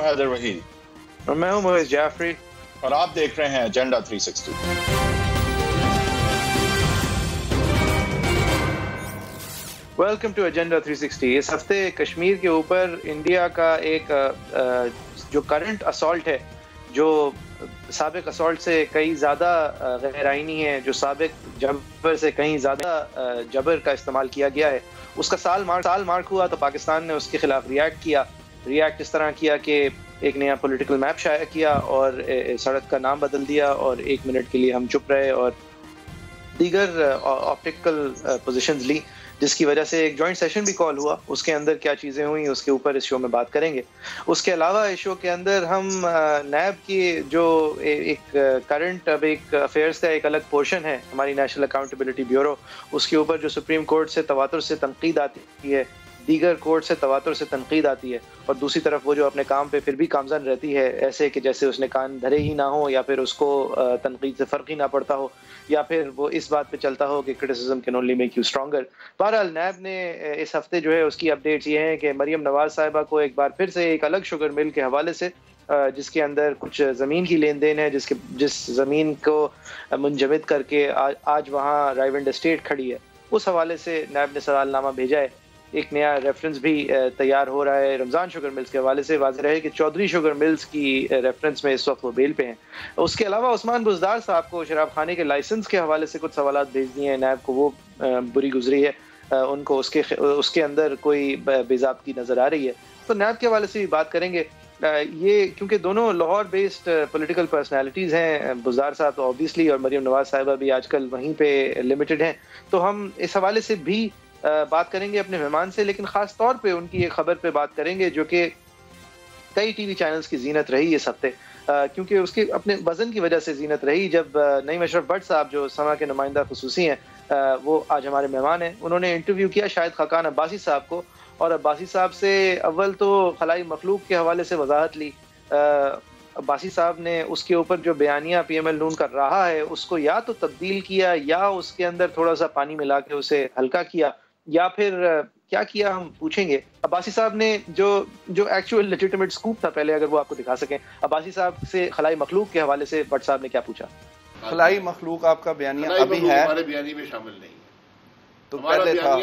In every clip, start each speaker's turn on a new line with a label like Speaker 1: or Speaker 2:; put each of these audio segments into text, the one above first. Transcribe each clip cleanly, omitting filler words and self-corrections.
Speaker 1: حیدر وحید
Speaker 2: اور میں ہوں مویز جعفری
Speaker 1: اور آپ دیکھ رہے ہیں ایجنڈا 360۔
Speaker 2: Welcome to agenda 360۔ اس ہفتے کشمیر کے اوپر انڈیا کا ایک جو کرنٹ اسالٹ ہے، جو سابق اسالٹ سے کئی زیادہ غیر آئینی ہے، جو سابق جبر سے کہیں زیادہ جبر کا استعمال کیا گیا ہے، اس کا سال مارک ہوا تو پاکستان نے اس کے خلاف ریاکٹ اس طرح کیا کہ ایک نیا پولیٹیکل میپ شائع کیا اور سڑک کا نام بدل دیا، اور 1 منٹ کے لیے ہم چپ رہے اور دیگر آپٹیکل پوزیشنز لی، جس کی وجہ سے ایک جوائنٹ سیشن بھی کال ہوا۔ اس کے اندر کیا چیزیں ہوئیں اس کے اوپر اس شو میں بات کریں گے۔ اس کے علاوہ اس شو کے اندر ہم نیب کی جو ایک کرنٹ اب ایک افیئرس کا ایک الگ پورشن ہے، ہماری نیشنل اکاؤنٹیبلٹی بیورو، اس کے اوپر جو سپریم کورٹ سے تواتر سے تنقید آتی ہے، دیگر کورٹ سے تواتر سے تنقید آتی ہے، اور دوسری طرف وہ جو اپنے کام پہ پھر بھی گامزن رہتی ہے، ایسے کہ جیسے اس نے کان دھرے ہی نہ ہو، یا پھر اس کو تنقید سے فرق ہی نہ پڑتا ہو، یا پھر وہ اس بات پہ چلتا ہو کہ criticism can only make you stronger. بہرحال نیب نے اس ہفتے جو ہے اس کی اپڈیٹس یہ ہیں کہ مریم نواز صاحبہ کو ایک بار پھر سے ایک الگ شوگر مل کے حوالے سے، جس کے اندر کچھ زمین کی لین دین ہے، جس زمین کو منجمد کر کے آج وہاں رائیونڈ اسٹیٹ کھڑی ہے، اس حوالے سے نیب نے سوال نامہ بھیجا ہے۔ ایک نیا ریفرنس بھی تیار ہو رہا ہے رمضان شوگر ملز کے حوالے سے۔ واضح رہے کہ چودھری شوگر ملز کی ریفرنس میں اس وقت وہ بیل پہ ہیں۔ اس کے علاوہ عثمان بزدار صاحب کو شراب خانے کے لائسنس کے حوالے سے کچھ سوالات بھیج دیے ہیں نیب کو، وہ بری گزری ہے، ان کو اس کے اندر کوئی بے-ضابطگی نظر آ رہی ہے، تو نیب کے حوالے سے بھی بات کریں گے۔ یہ کیونکہ دونوں لاہور بیسڈ پولیٹیکل پرسنالٹیز ہیں، بزدار صاحب تو آبویسلی اور مریم نواز صاحبہ بھی آج کل وہیں پہ لمیٹڈ ہیں، تو ہم اس حوالے سے بھی بات کریں گے اپنے مہمان سے، لیکن خاص طور پہ ان کی ایک خبر پہ بات کریں گے جو کہ کئی ٹی وی چینلز کی زینت رہی اس ہفتے، کیونکہ اس کے اپنے وزن کی وجہ سے زینت رہی، جب نعیم اشرف بٹ صاحب جو سما کے نمائندہ خصوصی ہیں، وہ آج ہمارے مہمان ہیں، انہوں نے انٹرویو کیا شاہد خاقان عباسی صاحب کو، اور عباسی صاحب سے اول تو خلائی مخلوق کے حوالے سے وضاحت لی۔ عباسی صاحب نے اس کے اوپر جو بیانیہ پی ایم ایل نون کر رہا ہے اس کو یا تو تبدیل کیا، یا اس کے اندر تھوڑا سا پانی ملا کے اسے ہلکا کیا، یا پھر کیا کیا، ہم پوچھیں گے۔ عباسی صاحب نے جو ایکچوئل لیجیٹیمیٹ سکوپ تھا، پہلے اگر وہ آپ کو دکھا سکیں، عباسی صاحب سے خلائی مخلوق کے حوالے سے بٹ صاحب نے کیا پوچھا؟
Speaker 3: خلائی مخلوق آپ کا بیانیہ ابھی ہے؟
Speaker 4: ہمارے بیانیے میں شامل نہیں،
Speaker 3: تو پہلے تھا،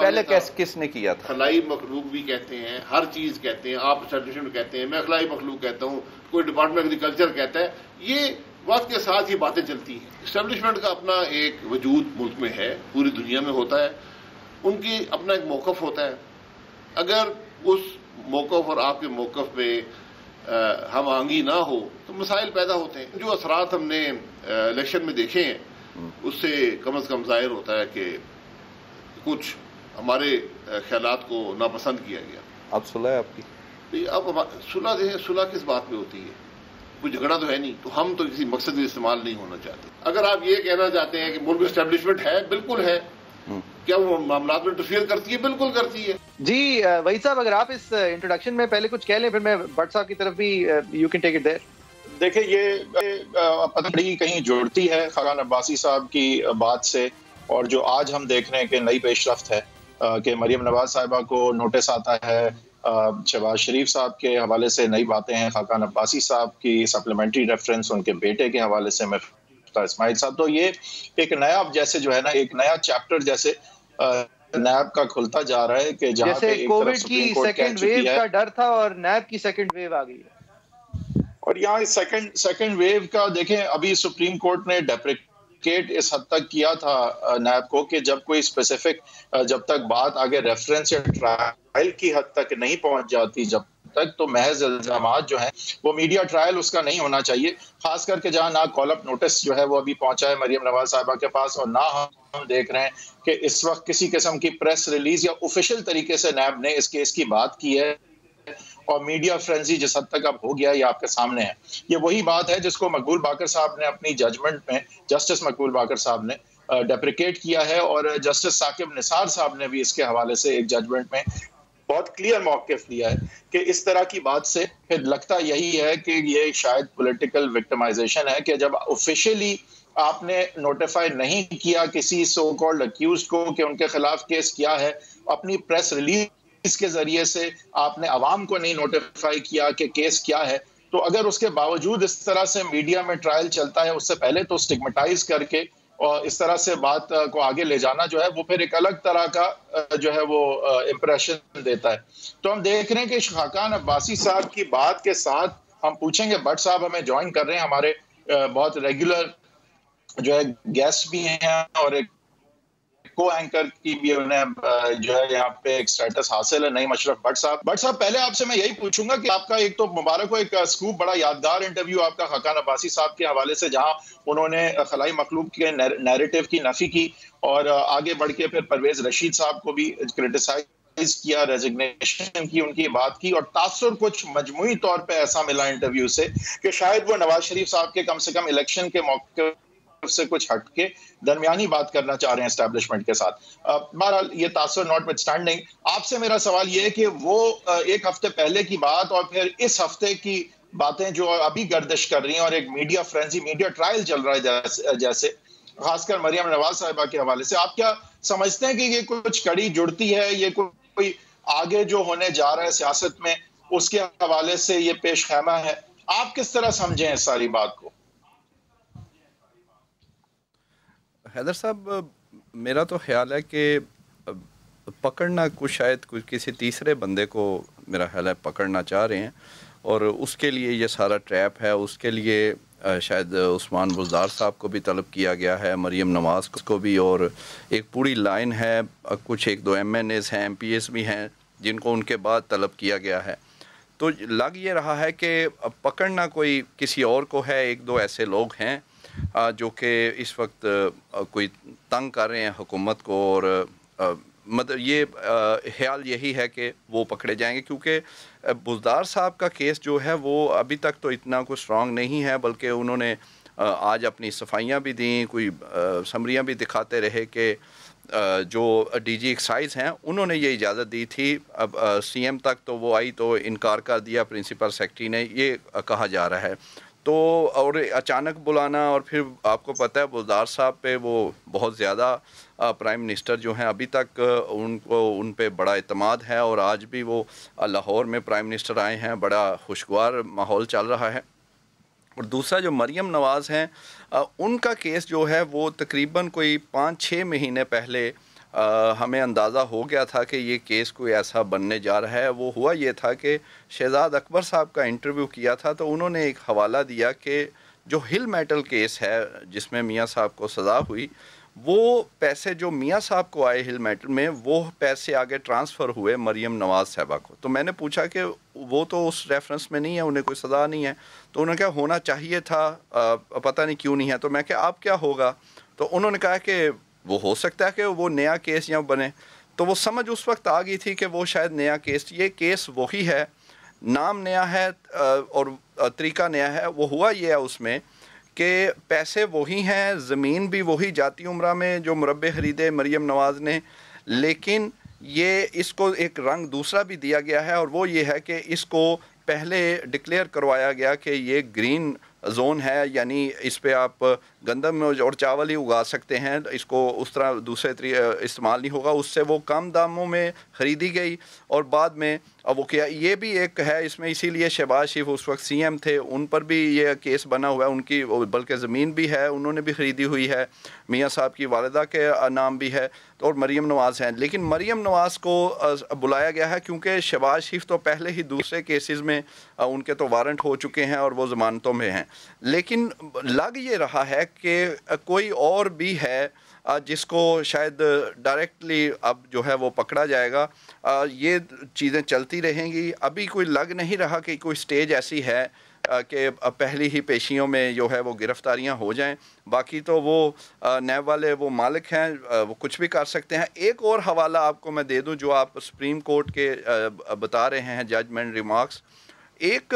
Speaker 3: پہلے کس نے کیا تھا؟
Speaker 4: خلائی مخلوق بھی کہتے ہیں، ہر چیز کہتے ہیں، آپ اسٹیبلشمنٹ کہتے ہیں، میں خلائی مخلوق کہتا ہوں، کوئی ڈپارٹمنٹ ایگریکلچر کہتا ہے، یہ وقت کے ساتھ یہ باتیں چلتی ہیں۔ اسٹیبلشمنٹ کا اپنا ایک وجود ملک میں ہے، پوری دنیا میں ہوتا ہے، ان کی اپنا ایک موقف ہوتا ہے۔ اگر اس موقف اور آپ کے موقف پہ ہم آہنگی نہ ہو تو مسائل پیدا ہوتے ہیں۔ جو اثرات ہم نے الیکشن میں دیکھے ہیں اس سے کم از کم ظاہر ہوتا ہے کہ کچھ ہمارے خیالات کو ناپسند کیا گیا۔
Speaker 3: اب صلح ہے آپ کی؟
Speaker 4: اب صلح کس بات پہ ہوتی ہے؟ کوئی جھگڑا تو ہے نہیں، تو ہم تو کسی مقصد میں استعمال نہیں ہونا چاہتے۔ اگر آپ یہ کہنا چاہتے ہیں کہ ملک اسٹیبلشمنٹ ہے، بالکل ہے، کیا وہ معاملات میں انٹرفیئر کرتی ہے؟ بالکل کرتی ہے۔
Speaker 2: جی وحید صاحب، اگر آپ اس انٹروڈکشن میں پہلے کچھ کہہ لیں، پھر میں بٹ صاحب کی طرف بھی you can take it there.
Speaker 1: دیکھیں، یہ پتہ کہیں جوڑتی ہے خاقان عباسی صاحب کی بات سے، اور جو آج ہم دیکھ رہے ہیں کہ نئی پیش رفت ہے کہ مریم نواز صاحبہ کو نوٹس آتا ہے، شہباز شریف صاحب کے حوالے سے نئی باتیں ہیں، خاقان عباسی صاحب کی سپلیمنٹری ریفرنس ان کے بیٹے کے حوالے سے اسماعیل صاحب، تو یہ ایک نیا جیسے جو ہے نا ایک نیا چیپٹر جیسے نیب کا کھلتا جا رہا ہے، کہ جہاں پہ ایک طرف سپریم کورٹ کہہ چکی ہے،
Speaker 2: سیکنڈ ویو کا ڈر تھا اور نیب کی سیکنڈ ویو آ گئی ہے،
Speaker 1: اور یہاں سیکنڈ ویو کا دیکھیں، ابھی سپریم کورٹ نے ڈیپریکیٹ اس حد تک کیا تھا نیب کو کہ جب کوئی اسپیسیفک، جب تک بات آگے ریفرنس یا ٹرائل کی حد تک نہیں پہنچ جاتی، جب تک تو محض الزامات جو ہیں وہ میڈیا ٹرائل اس کا نہیں ہونا چاہیے، خاص کر کے جہاں نہ کال اپ نوٹس جو ہے وہ ابھی پہنچا ہے مریم نواز صاحبہ کے پاس، اور نہ ہم دیکھ رہے ہیں کہ اس وقت کسی قسم کی پریس ریلیز یا آفیشیل طریقے سے نیب نے اس کیس کی بات کی ہے، اور میڈیا فرینزی جس حد تک اب ہو گیا یہ آپ کے سامنے ہے۔ یہ وہی بات ہے جس کو مقبول باقر صاحب نے اپنی ججمنٹ میں، جسٹس مقبول باقر صاحب نے ڈیپریکیٹ کیا ہے، اور جسٹس ثاقب نثار صاحب نے بھی اس کے حوالے سے ایک ججمنٹ میں بہت کلیئر موقف لیا ہے کہ اس طرح کی بات سے پھر لگتا یہی ہے کہ یہ شاید پولیٹیکل وکٹمائزیشن ہے، کہ جب آفیشیلی آپ نے نوٹیفائی نہیں کیا کسی سو کالڈ اکیوزڈ کو کہ ان کے خلاف کیس کیا ہے، اپنی پریس ریلیز ریلیز کے ذریعے سے آپ نے عوام کو نہیں نوٹیفائی کیا کہ کیس کیا ہے. تو اگر اس کے باوجود اس طرح سے میڈیا میں ٹرائل چلتا ہے، اس سے پہلے تو سٹگمیٹائز کر کے اور اس طرح سے بات کو آگے لے جانا جو ہے وہ پھر ایک الگ طرح کا جو ہے وہ امپریشن دیتا ہے. تو ہم دیکھ رہے ہیں کہ خاقان عباسی صاحب کی بات کے ساتھ ہم پوچھیں گے، بٹ صاحب ہمیں جوائن کر رہے ہیں، ہمارے بہت ریگولر جو ہے گیسٹ بھی ہیں اور ایک کو اینکر کی بھی انہیں جو ہے یہاں پہ ایک سٹیٹس حاصل ہے، نعیم اشرف بٹ صاحب پہلے آپ سے میں یہی پوچھوں گا کہ آپ کا ایک تو مبارک ہو، ایک سکوپ بڑا یادگار انٹرویو آپ کا خاقان عباسی صاحب کے حوالے سے، جہاں انہوں نے خلائی مخلوق کے نیریٹو کی نفی کی اور آگے بڑھ کے پھر پرویز رشید صاحب کو بھی کرٹیسائز کیا، ریزگنیشن کی ان کی بات کی، اور تاثر کچھ مجموعی طور پہ ایسا ملا انٹرویو سے کہ شاید وہ نواز شریف صاحب کے کم سے کم الیکشن کے موقع سے کچھ ہٹ کے درمیانی بات کرنا چاہ رہے ہیں اسٹیبلشمنٹ کے ساتھ. بہرحال یہ تاثر ناٹ وتھ اسٹینڈنگ، آپ سے میرا سوال یہ ہے کہ وہ ایک ہفتے پہلے کی بات اور پھر اس ہفتے کی باتیں جو ابھی گردش کر رہی ہیں اور ایک میڈیا فرینزی، میڈیا ٹرائل چل رہا ہے جیسے خاص کر مریم نواز صاحبہ کے حوالے سے، آپ کیا سمجھتے ہیں کہ یہ کچھ کڑی جڑتی ہے، یہ کوئی آگے جو ہونے جا رہا ہے سیاست میں اس کے حوالے سے یہ پیش خیمہ ہے؟ آپ کس طرح سمجھیں اس ساری بات کو؟
Speaker 3: حیدر صاحب، میرا تو خیال ہے کہ پکڑنا کچھ شاید کسی تیسرے بندے کو میرا خیال ہے پکڑنا چاہ رہے ہیں، اور اس کے لیے یہ سارا ٹریپ ہے. اس کے لیے شاید عثمان بزدار صاحب کو بھی طلب کیا گیا ہے، مریم نواز کو بھی، اور ایک پوری لائن ہے، کچھ ایک دو ایم این ایز ہیں، ایم پی ایس بھی ہیں جن کو ان کے بعد طلب کیا گیا ہے. تو لگ یہ رہا ہے کہ پکڑنا کوئی کسی اور کو ہے. ایک دو ایسے لوگ ہیں جو کہ اس وقت کوئی تنگ کر رہے ہیں حکومت کو، اور مطلب یہ خیال یہی ہے کہ وہ پکڑے جائیں گے، کیونکہ بزدار صاحب کا کیس جو ہے وہ ابھی تک تو اتنا کوئی سٹرانگ نہیں ہے، بلکہ انہوں نے آج اپنی صفائیاں بھی دیں، کوئی سمریاں بھی دکھاتے رہے کہ جو ڈی جی ایکسائز ہیں انہوں نے یہ اجازت دی تھی. اب سی ایم تک تو وہ آئی تو انکار کر دیا پرنسپل سیکرٹری نے، یہ کہا جا رہا ہے. تو اور اچانک بلانا، اور پھر آپ کو پتہ ہے بزدار صاحب پہ وہ بہت زیادہ پرائم منسٹر جو ہیں ابھی تک ان پہ بڑا اعتماد ہے، اور آج بھی وہ لاہور میں پرائم منسٹر آئے ہیں، بڑا خوشگوار ماحول چل رہا ہے. اور دوسرا جو مریم نواز ہیں، ان کا کیس جو ہے وہ تقریباً کوئی 5-6 مہینے پہلے ہمیں اندازہ ہو گیا تھا کہ یہ کیس کوئی ایسا بننے جا رہا ہے. وہ ہوا یہ تھا کہ شہزاد اکبر صاحب کا انٹرویو کیا تھا، تو انہوں نے ایک حوالہ دیا کہ جو ہل میٹل کیس ہے جس میں میاں صاحب کو سزا ہوئی، وہ پیسے جو میاں صاحب کو آئے ہل میٹل میں، وہ پیسے آگے ٹرانسفر ہوئے مریم نواز صاحبہ کو. تو میں نے پوچھا کہ وہ تو اس ریفرنس میں نہیں ہے، انہیں کوئی سزا نہیں ہے. تو انہوں نے کہا ہونا چاہیے تھا، پتہ نہیں کیوں نہیں ہے. تو میں کہا آپ کیا ہوگا؟ تو انہوں نے کہا کہ وہ ہو سکتا ہے کہ وہ نیا کیس یہاں بنے. تو وہ سمجھ اس وقت آ گئی تھی کہ وہ شاید نیا کیس، یہ کیس وہی ہے، نام نیا ہے اور طریقہ نیا ہے. وہ ہوا یہ ہے اس میں کہ پیسے وہی ہیں، زمین بھی وہی جاتی عمرہ میں جو مربع خریدے مریم نواز نے، لیکن یہ اس کو ایک رنگ دوسرا بھی دیا گیا ہے، اور وہ یہ ہے کہ اس کو پہلے ڈکلیئر کروایا گیا کہ یہ گرین زون ہے، یعنی اس پہ آپ گندم اور چاول ہی اگا سکتے ہیں، اس کو اس طرح دوسرے استعمال نہیں ہوگا. اس سے وہ کم داموں میں خریدی گئی، اور بعد میں اب وہ کیا یہ بھی ایک ہے اس میں، اسی لیے شہباز شریف اس وقت سی ایم تھے، ان پر بھی یہ کیس بنا ہوا ہے. ان کی بلکہ زمین بھی ہے، انہوں نے بھی خریدی ہوئی ہے، میاں صاحب کی والدہ کے نام بھی ہے، اور مریم نواز ہیں. لیکن مریم نواز کو بلایا گیا ہے کیونکہ شہباز شریف تو پہلے ہی دوسرے کیسز میں ان کے تو وارنٹ ہو چکے ہیں اور وہ ضمانتوں میں ہیں. لیکن لگ یہ رہا ہے کہ کوئی اور بھی ہے جس کو شاید ڈائریکٹلی اب جو ہے وہ پکڑا جائے گا. یہ چیزیں چلتی رہیں گی. ابھی کوئی لگ نہیں رہا کہ کوئی سٹیج ایسی ہے کہ پہلی ہی پیشیوں میں جو ہے وہ گرفتاریاں ہو جائیں. باقی تو وہ نیب والے وہ مالک ہیں، وہ کچھ بھی کر سکتے ہیں. ایک اور حوالہ آپ کو میں دے دوں جو آپ سپریم کورٹ کے بتا رہے ہیں ججمنٹ ریمارکس. ایک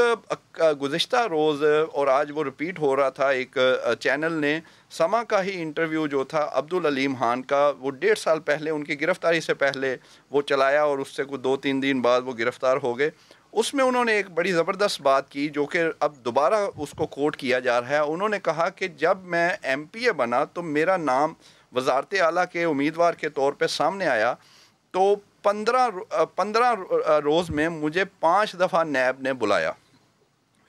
Speaker 3: گزشتہ روز اور آج وہ ریپیٹ ہو رہا تھا، ایک چینل نے سما کا ہی انٹرویو جو تھا عبدالعلیم خان کا، وہ 1.5 سال پہلے ان کی گرفتاری سے پہلے وہ چلایا، اور اس سے کوئی 2-3 دن بعد وہ گرفتار ہو گئے. اس میں انہوں نے ایک بڑی زبردست بات کی جو کہ اب دوبارہ اس کو کوٹ کیا جا رہا ہے. انہوں نے کہا کہ جب میں ایم پی اے بنا تو میرا نام وزارت اعلیٰ کے امیدوار کے طور پہ سامنے آیا، تو 15 روز میں مجھے 5 دفعہ نیب نے بلایا،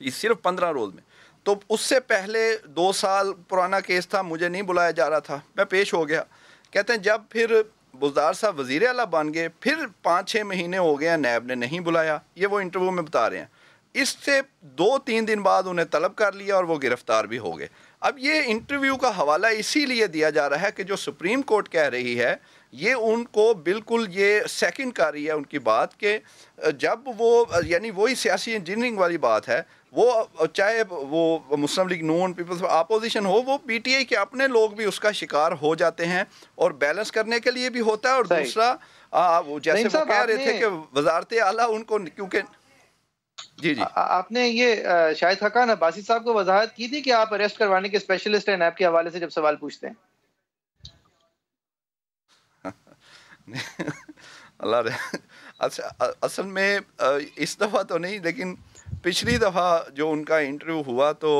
Speaker 3: یہ صرف 15 روز میں. تو اس سے پہلے 2 سال پرانا کیس تھا، مجھے نہیں بلایا جا رہا تھا، میں پیش ہو گیا. کہتے ہیں جب پھر بزدار صاحب وزیر اعلیٰ بن گئے، پھر 5-6 مہینے ہو گئے ہیں نیب نے نہیں بلایا. یہ وہ انٹرویو میں بتا رہے ہیں. اس سے 2-3 دن بعد انہیں طلب کر لیا اور وہ گرفتار بھی ہو گئے. اب یہ انٹرویو کا حوالہ اسی لیے دیا جا رہا ہے کہ جو سپریم کورٹ کہہ رہی ہے یہ ان کو بالکل یہ سیکنڈ کر رہی ہے ان کی بات، کہ جب وہ یعنی وہی سیاسی انجینئرنگ والی بات ہے، وہ چاہے وہ مسلم لیگ نون پیپلز اپوزیشن ہو، وہ پی ٹی آئی کے اپنے لوگ بھی اس کا شکار ہو جاتے ہیں، اور بیلنس کرنے کے لیے بھی ہوتا ہے. اور دوسرا جیسے وہ کہہ رہے تھے کہ وزارت اعلیٰ ان کو کیونکہ جی
Speaker 2: آپ نے یہ شاہد حقان عباسی صاحب کو وضاحت کی تھی کہ آپ اریسٹ کروانے کے اسپیشلسٹ ہیں نیب کے حوالے سے جب سوال پوچھتے ہیں.
Speaker 3: اصل میں اس دفعہ تو نہیں، لیکن پچھلی دفعہ جو ان کا انٹرویو ہوا تو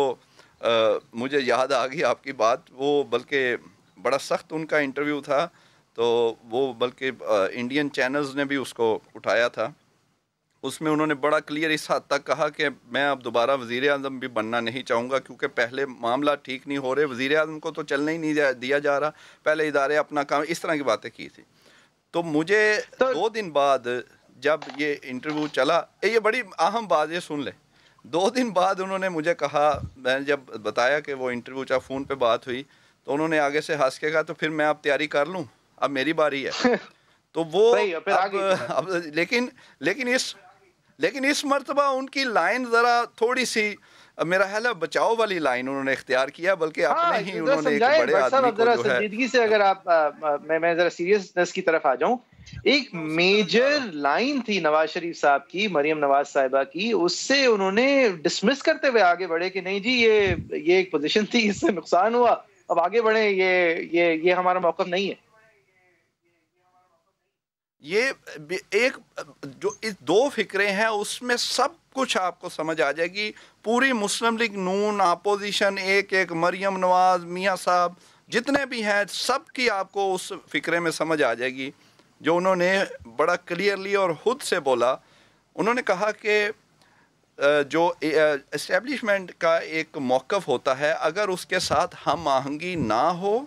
Speaker 3: مجھے یاد آ گئی آپ کی بات. وہ بلکہ بڑا سخت ان کا انٹرویو تھا، تو وہ بلکہ انڈین چینلز نے بھی اس کو اٹھایا تھا. اس میں انہوں نے بڑا کلیئر اس حد تک کہا کہ میں اب دوبارہ وزیر اعظم بھی بننا نہیں چاہوں گا، کیونکہ پہلے معاملہ ٹھیک نہیں ہو رہے، وزیر اعظم کو تو چلنے ہی نہیں دیا جا رہا، پہلے ادارے اپنا کام، اس طرح کی باتیں کی تھی. تو مجھے 2 دن بعد جب یہ انٹرویو چلا، یہ بڑی اہم بات یہ سن لیں، 2 دن بعد انہوں نے مجھے کہا، میں نے جب بتایا کہ وہ انٹرویو چاہے فون پہ بات ہوئی، تو انہوں نے آگے سے ہنس کے کہا تو پھر میں اب تیاری کر لوں، اب میری باری ہے. تو وہ اب لیکن اس مرتبہ ان کی لائن ذرا تھوڑی سی میرا خیال ہے بچاؤ والی لائن انہوں نے اختیار کیا، بلکہ اپنے ہی انہوں نے ایک بڑے آدمی کو جو ہے
Speaker 2: سنجیدگی سے اگر آپ میں ذرا سیریسنس کی طرف آ جاؤں، ایک میجر لائن تھی نواز شریف صاحب کی، مریم نواز صاحبہ کی، اس سے انہوں نے ڈسمس کرتے ہوئے آگے بڑھے کہ نہیں جی یہ ایک پوزیشن تھی، اس سے نقصان ہوا، اب آگے بڑھیں، یہ ہمارا موقف نہیں ہے.
Speaker 3: یہ ایک جو اس 2 فکریں ہیں اس میں سب کچھ آپ کو سمجھ آ جائے گی. پوری مسلم لیگ نون اپوزیشن، ایک مریم نواز، میاں صاحب، جتنے بھی ہیں سب کی آپ کو اس فکرے میں سمجھ آ جائے گی جو انہوں نے بڑا کلیئرلی اور خود سے بولا. انہوں نے کہا کہ جو اسٹیبلشمنٹ کا ایک موقف ہوتا ہے، اگر اس کے ساتھ ہم آہنگی نہ ہو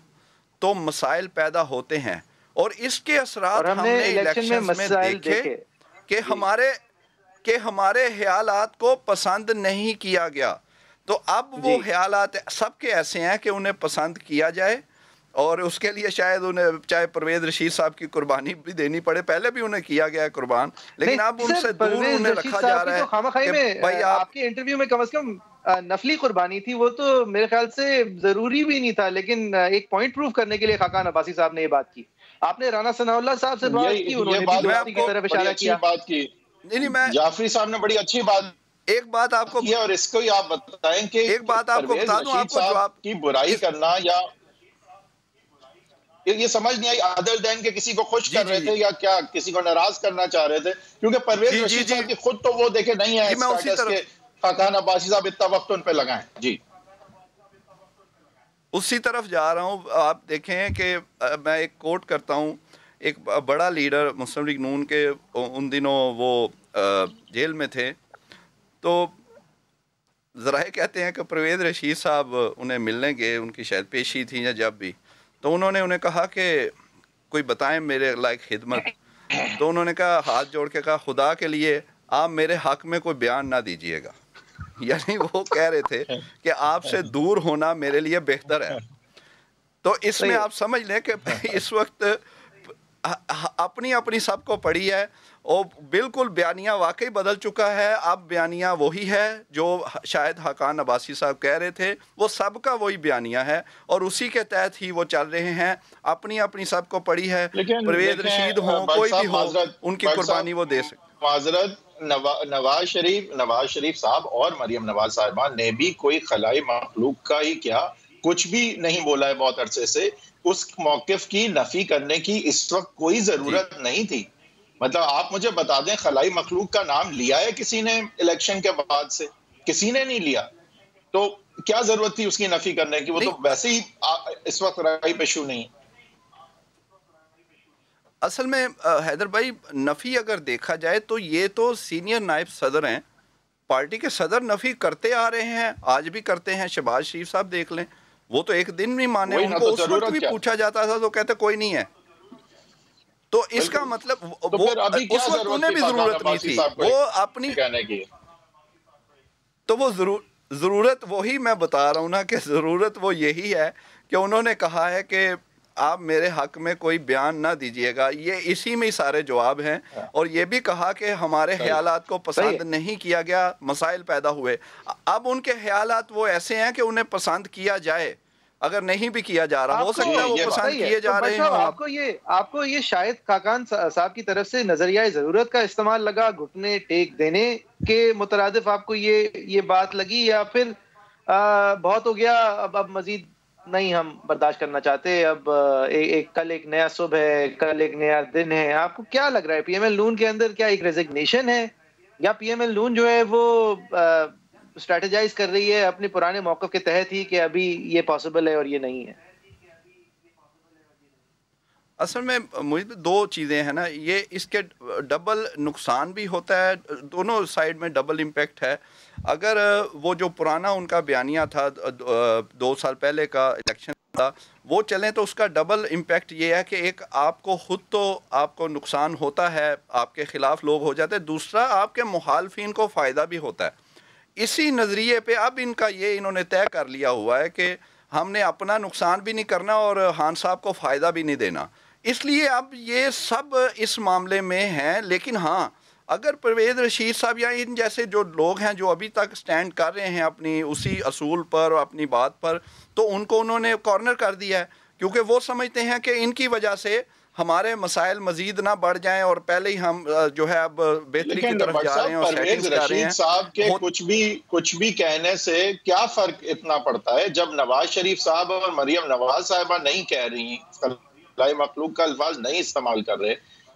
Speaker 3: تو مسائل پیدا ہوتے ہیں، اور اس کے اثرات ہم نے الیکشن میں دیکھے کہ ہمارے خیالات کو پسند نہیں کیا گیا. تو اب وہ خیالات سب کے ایسے ہیں کہ انہیں پسند کیا جائے، اور اس کے لیے شاید انہیں چاہے پرویز رشید صاحب کی قربانی بھی دینی پڑے، پہلے بھی انہیں کیا گیا ہے قربان، لیکن اب ان سے دور انہیں رکھا جا رہا ہے کہ
Speaker 2: بھائی آپ کے انٹرویو میں کم از کم نفلی قربانی تھی، وہ تو میرے خیال سے ضروری بھی نہیں تھا، لیکن ایک پوائنٹ پروف کرنے کے لیے خاقان عباسی صاحب نے یہ بات کی. آپ نے رانا ثناء اللہ صاحب سے بات کی، انہوں نے بھی دوستی کی طرف اشارہ کیا.
Speaker 1: جعفری صاحب نے بڑی اچھی بات
Speaker 3: ایک بات آپ کو
Speaker 1: کیا، اور اس کو ہی آپ بتائیں کہ
Speaker 3: ایک بات آپ کو بتا دوں، آپ کو جواب
Speaker 1: کی برائی کرنا یا یہ سمجھ نہیں آئی ادر دین کہ کسی کو خوش کر رہے تھے یا کیا کسی کو ناراض کرنا چاہ رہے تھے، کیونکہ پرویز رشید صاحب کی خود تو وہ دیکھے نہیں ہے اسٹیٹس کے خاقان عباسی صاحب اتنا وقت ان پہ لگائیں. جی
Speaker 3: اسی طرف جا رہا ہوں. آپ دیکھیں کہ میں ایک کوٹ کرتا ہوں، ایک بڑا لیڈر مسلم لیگ نون کے ان دنوں وہ جیل میں تھے، تو ذرائع کہتے ہیں کہ پرویز رشید صاحب انہیں ملنے گئے، ان کی شاید پیشی تھی یا جب بھی، تو انہوں نے انہیں کہا کہ کوئی بتائیں میرے لائق خدمت. تو انہوں نے کہا، ہاتھ جوڑ کے کہا، خدا کے لیے آپ میرے حق میں کوئی بیان نہ دیجیے گا. یعنی وہ کہہ رہے تھے کہ آپ سے دور ہونا میرے لیے بہتر ہے. تو اس میں آپ سمجھ لیں کہ اس وقت اپنی سب کو پڑی ہے، اور بالکل بیانیہ واقعی بدل چکا ہے. اب بیانیہ وہی ہے جو شاید حقان عباسی صاحب کہہ رہے تھے، وہ سب کا وہی بیانیہ ہے، اور اسی کے تحت ہی وہ چل رہے ہیں. اپنی سب کو پڑی ہے، پرویز رشید ہوں، کوئی بھی ہو، ان کی قربانی وہ دے سکتے.
Speaker 1: معذرت، نواز شریف صاحب اور مریم نواز صاحبہ نے بھی کوئی خلائی مخلوق کا ہی کیا کچھ بھی نہیں بولا ہے بہت عرصے سے. اس موقف کی نفی کرنے کی اس وقت کوئی ضرورت نہیں تھی. مطلب آپ مجھے بتا دیں خلائی مخلوق کا نام لیا ہے کسی نے الیکشن کے بعد سے؟ کسی نے نہیں لیا. تو کیا ضرورت تھی اس کی نفی کرنے کی؟ وہ تو ویسے ہی اس وقت رائے پیشو نہیں.
Speaker 3: اصل میں حیدر بھائی نفی اگر دیکھا جائے تو یہ تو سینئر نائب صدر ہیں، پارٹی کے صدر نفی کرتے آ رہے ہیں، آج بھی کرتے ہیں. شہباز شریف صاحب دیکھ لیں، وہ تو ایک دن نہیں مانے، ان کو اس وقت بھی پوچھا جاتا تھا تو کہتے کوئی نہیں ہے. تو اس کا مطلب وہ اس وقت انہیں بھی ضرورت نہیں تھی، وہ اپنی تو وہ ضرورت وہی میں بتا رہا ہوں نا کہ ضرورت وہ یہی ہے کہ انہوں نے کہا ہے کہ آپ میرے حق میں کوئی بیان نہ دیجئے گا. یہ اسی میں سارے جواب ہیں. اور یہ بھی کہا کہ ہمارے خیالات کو پسند نہیں کیا گیا، مسائل پیدا ہوئے. اب ان کے خیالات وہ ایسے ہیں کہ انہیں پسند کیا جائے، اگر نہیں بھی کیا جا رہا ہو سکتا ہے وہ پسند کیے جا رہے ہیں.
Speaker 2: آپ کو یہ شاید خاقان صاحب کی طرف سے نظریہ ضرورت کا استعمال لگا، گھٹنے ٹیک دینے کے مترادف آپ کو یہ بات لگی، یا پھر بہت ہو گیا اب مزید نہیں ہم برداشت کرنا چاہتے، اب کل ایک نیا صبح ہے، کل ایک نیا دن ہے؟ آپ کو کیا لگ رہا ہے پی ایم ایل نون کے اندر کیا ایک ریزگنیشن ہے، یا پی ایم ایل نون جو ہے وہ اسٹریٹجائز کر رہی ہے اپنے پرانے موقف کے تحت ہی کہ ابھی یہ پاسبل ہے اور یہ نہیں ہے؟
Speaker 3: اصل میں مجھے دو چیزیں ہیں نا، یہ اس کے ڈبل نقصان بھی ہوتا ہے، دونوں سائیڈ میں ڈبل امپیکٹ ہے. اگر وہ جو پرانا ان کا بیانیہ تھا 2 سال پہلے کا الیکشن تھا وہ چلیں تو اس کا ڈبل امپیکٹ یہ ہے کہ ایک آپ کو خود تو آپ کو نقصان ہوتا ہے، آپ کے خلاف لوگ ہو جاتے ہیں، دوسرا آپ کے مخالفین کو فائدہ بھی ہوتا ہے. اسی نظریے پہ اب ان کا یہ انہوں نے طے کر لیا ہوا ہے کہ ہم نے اپنا نقصان بھی نہیں کرنا اور خان صاحب کو فائدہ بھی نہیں دینا. اس لیے اب یہ سب اس معاملے میں ہیں. لیکن ہاں اگر پرویز رشید صاحب یا ان جیسے جو لوگ ہیں جو ابھی تک سٹینڈ کر رہے ہیں اپنی اسی اصول پر اور اپنی بات پر، تو ان کو انہوں نے کارنر کر دیا ہے، کیونکہ وہ سمجھتے ہیں کہ ان کی وجہ سے ہمارے مسائل مزید نہ بڑھ جائیں اور پہلے ہی ہم جو ہے اب بہتری کی طرف جا رہے ہیں اور سیٹنگز کر رہے ہیں.
Speaker 1: رشید صاحب کے کچھ بھی کہنے سے کیا فرق اتنا پڑتا ہے جب نواز شریف صاحب اور مریم نواز صاحبہ نہیں کہہ رہی، خلائی مخلوق کا الفاظ نہیں استعمال کر رہے،